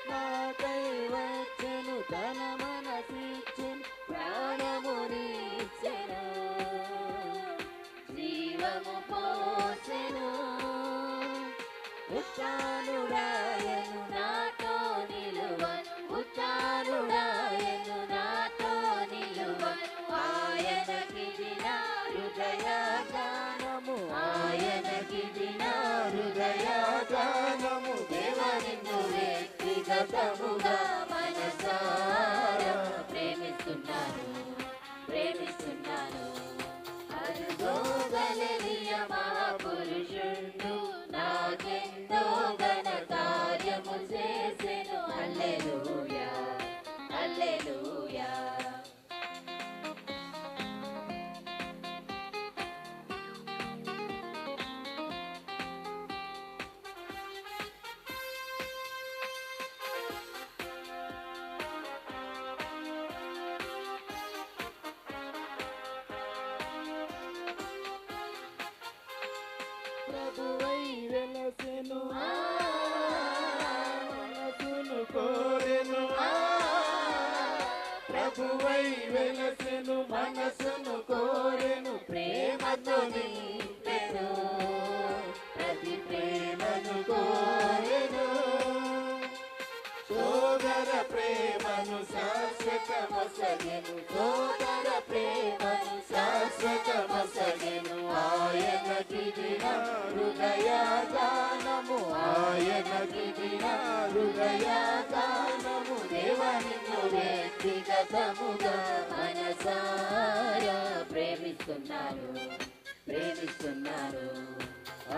నాకై వచ్చెను, తన మనసిచ్చెను. ప్రాణమునిచ్చెను, జీవము పోసెను. ఉత్తానుడాయను, నాతో నిలువను. ఉత్తానుడాయను, నాతో నిలువను. ఆయనకి నా హృదయ వ్యక్తిగతముగా మనసారా ప్రేమిస్తున్నాను ప్రేమిస్తున్నాను అరుగో గలిలియ మహాపురుషుడు నాకెంతో ఘన కార్యము చేసెను హల్లెలూయా హల్లెలూయా ప్రభువై వెలసెను మనసును కోరెను ప్రభువై వెలసెను మనసును కోరెను ప్రేమతో నింపెను ప్రతి ప్రేమను కోరెను సోదర ప్రేమను శాశ్వతమొసగెను సోదర ప్రేమను శాశ్వతమొసగెను ఆయనకిదిన హృదయగానము ఆయనకిదిన హృదయగానము దేవనిన్ను వ్యక్తిగతముగా మనసారా ప్రేమిస్తున్నాను ప్రేమిస్తున్నాను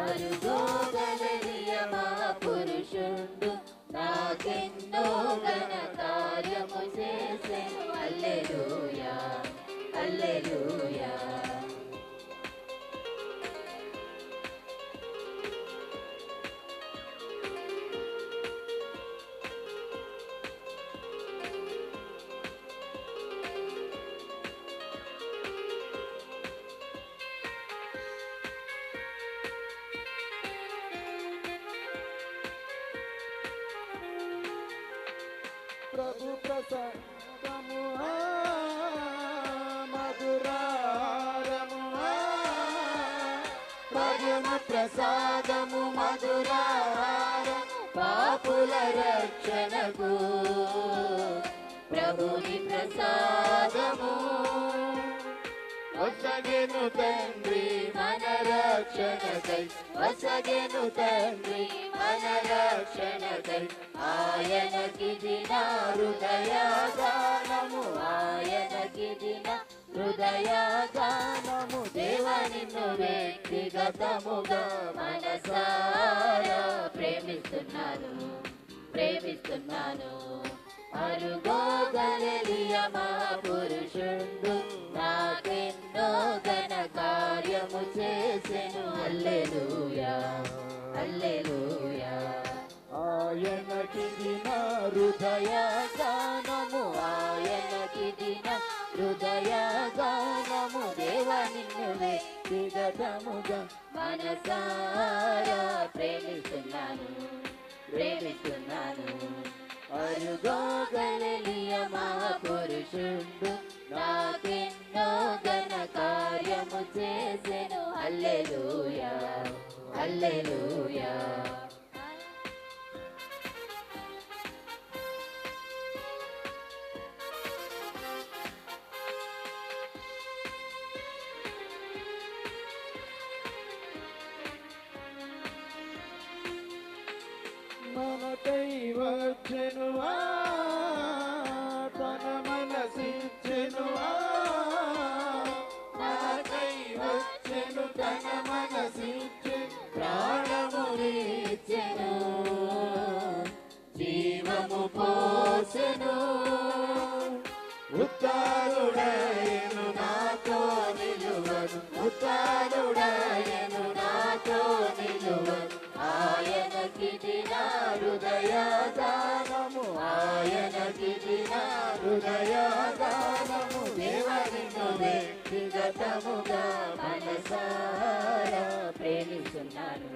అరుగో గలిలియ మహాపురుషుడు నాకెన్నో ఘన కార్యము చేసెను హల్లెలూయా హల్లెలూయా ప్రభు ప్రసాదము మధురారము ప్రభుని ప్రసాదము మధురారము పాపుల రక్షణకు ప్రభుని ప్రసాదము వసగెను తండ్రి మన రక్షణకై వసగెను తండ్రి మన రక్షణకై ఆయనకిది నా హృదయగానము ఆయనకిది నా హృదయగానము దేవా నిన్ను వ్యక్తిగతముగా మనసారా ప్రేమిస్తున్నాను ప్రేమిస్తున్నాను అరుగో గలిలియ మహాపురుషుడు నాకెన్నో ఘన కార్యము చేసెను హల్లెలూయా హల్లెలూయా ఆయనకిది నా హృదయగానము ఆయనకిది నా హృదయగానము దేవా నిన్ను వ్యక్తిగతముగా మనసారా ప్రేమిస్తున్నాను ప్రేమిస్తున్నాను అరుగో గలిలియ మహాపురుషుడు నాకెన్నో ఘన కార్యము చేసెను హల్లెలూయా హల్లెలూయా మనకై వచ్చెను తన మనసిచ్చెను మనకై వచ్చెను తన మనసిచ్చె ప్రాణమునిచ్చెను జీవము పోసెను ఉత్తారుడయను నాతో నిలువను ఉత్తారుడయను నాతో నిలువను ఆయనకిది నా హృదయగానము ఆయనకిది నా హృదయగానము దేవనిన్ను వ్యక్తిగతముగా మనసారా ప్రేమిస్తున్నాను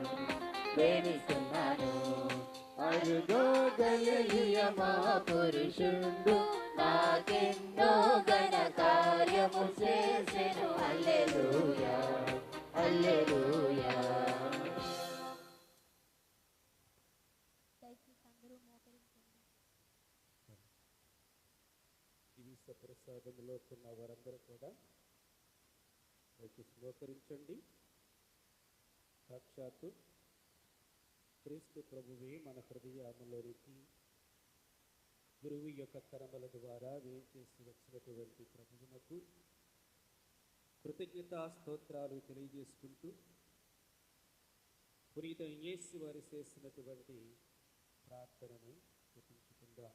ప్రేమిస్తున్నాను అరుగో గలిలియ మహాపురుషుడు నాకెన్నో ఘన కార్యము చేసెను హల్లెలూయా హల్లెలూయా ఈ ప్రసాదంలో ఉన్న వారందరూ కూడా దయచేసి మోకరించండి. సాక్షాత్తు క్రీస్తు ప్రభువే మన హృదయాలలోనికి గురువు యొక్క కర్మల ద్వారా వేయించేసి వచ్చినటువంటి ప్రభువునకు కృతజ్ఞతా స్తోత్రాలు తెలియజేసుకుంటూ పునీత యేసు వారు చేసినటువంటి ప్రార్థనను జపించుకుందాం.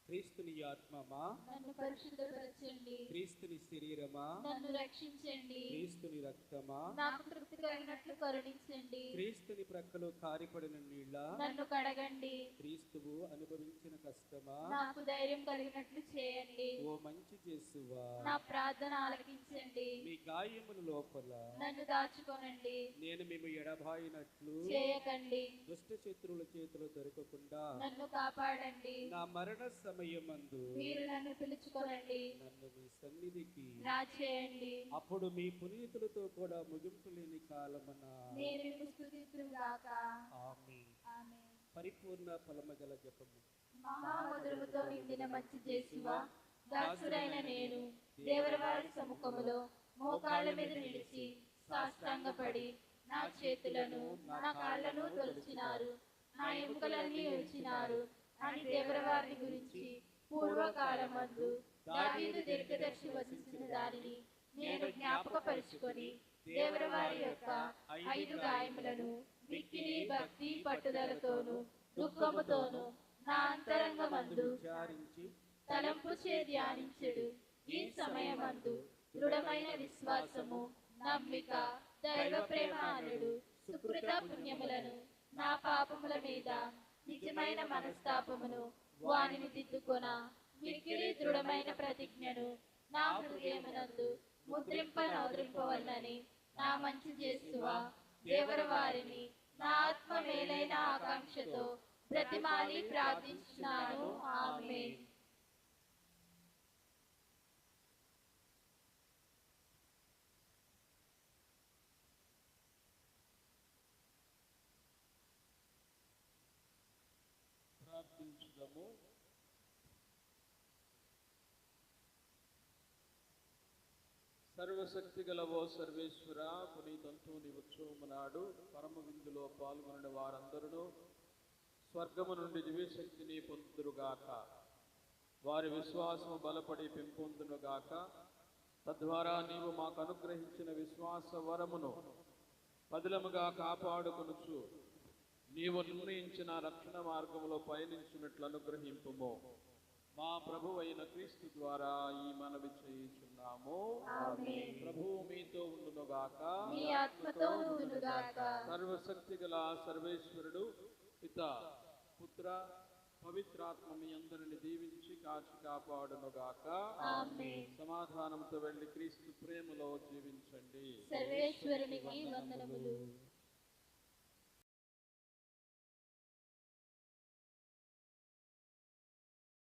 క్రీస్తుని ఆత్మమా నన్ను పరిశుద్ధపరచండి. క్రీస్తుని శరీరమా నన్ను రక్షించండి. క్రీస్తుని రక్తమా నాకు తృప్తి కలిగినట్లు కరుణించండి. క్రీస్తుని ప్రక్కలో కారిపడిన నీళ్ళ నన్ను కడగండి. క్రీస్తువు అనుభవించిన కష్టమా నాకు ధైర్యం కలిగినట్లు చేయండి. ఓ మంచి యేసువా నా ప్రార్థన ఆలకించండి. మీ గాయముల లోపల నన్ను దాచుకోనండి. నేను మేము ఎడబాయినట్లు చేయకండి. దుష్ట శత్రువుల చేతిలో దొరకకుండా నన్ను కాపాడండి. నా మరణ సమయమందు మీరు నన్ను పిలుచుకోనండి. నన్ను మీ సన్నిధికి రాచేయండి. అప్పుడు మీ పునీతులతో కూడా ముగింపు లేని కాలమున నేను మీకు స్తుతింతుగాక. ఆమేన్. ఆమేన్. పరిపూర్ణ ఫలమగల జపము. మహామధురముతో నిండిన మంచి యేసువా, దాసుడైన నేను దేవరవారి సముఖములో మోకాళ్ళ మీద నిలిచి సాష్టాంగపడి నా చేతులను నా కాళ్ళను తొలిచినారు, నా ఎముకలన్నీ ఉంచినారు అని దేవరవారిని గురించి పూర్వకాలమందు దావీదు దీర్ఘదర్శి వచించిన దానిని నేను జ్ఞాపకపరుచుకొని దేవరవారి యొక్క 5 గాయములను మిక్కిలి భక్తి పట్టుదలతోను దుఃఖముతోను నా అంతరంగమందు విచారించి తలంపు చే ధ్యానించెడు. ఈ సమయమందు దృఢమైన విశ్వాసము, నమ్మిక, దైవ ప్రేమ అనుడు సుకృత పుణ్యములను నా పాపముల మీద నిజమైన మనస్తాపమును వానిని దిద్దుకొన మిక్కిలి దృఢమైన ప్రతిజ్ఞను నా హృదయమునందు ముద్రింపనౌద్రింపవలనని నా మంచి యేసువా దేవర వారిని నా ఆత్మ మేలైన ఆకాంక్షతో ప్రతిమాలి ప్రార్థించున్నాను. ఆమేన్. ప్రార్థించుదాము. సర్వశక్తి గలవో సర్వేశ్వర, పునీతంతోని ఉత్సవము నాడు పరమ విందులో పాల్గొనిన వారందరూ స్వర్గము నుండి దివ్యశక్తిని పొందుదురుగాక. వారి విశ్వాసము బలపడి పెంపొందునుగాక. తద్వారా నీవు మాకు అనుగ్రహించిన విశ్వాస వరమును పదిలముగా కాపాడుకొనుచు నీవు నిర్ణయించిన రక్షణ మార్గంలో పయనించినట్లు అనుగ్రహింపుము. మా ప్రభు అయిన క్రీస్తు ద్వారా ఈ మనవి చేయుచున్నాము. ఆమేన్. ప్రభువు మీతో ఉండునుగాక. మీ ఆత్మతో ఉండునుగాక. సర్వశక్తి గల సర్వేశ్వరుడు పిత, పుత్ర, పవిత్రాత్మ మీ అందరిని దీవించి కాచి కాపాడునుగాక. ఆమేన్. సమాధానంతో వెళ్ళి క్రీస్తు ప్రేమలో జీవించండి. సర్వేశ్వరునికి వందనములు.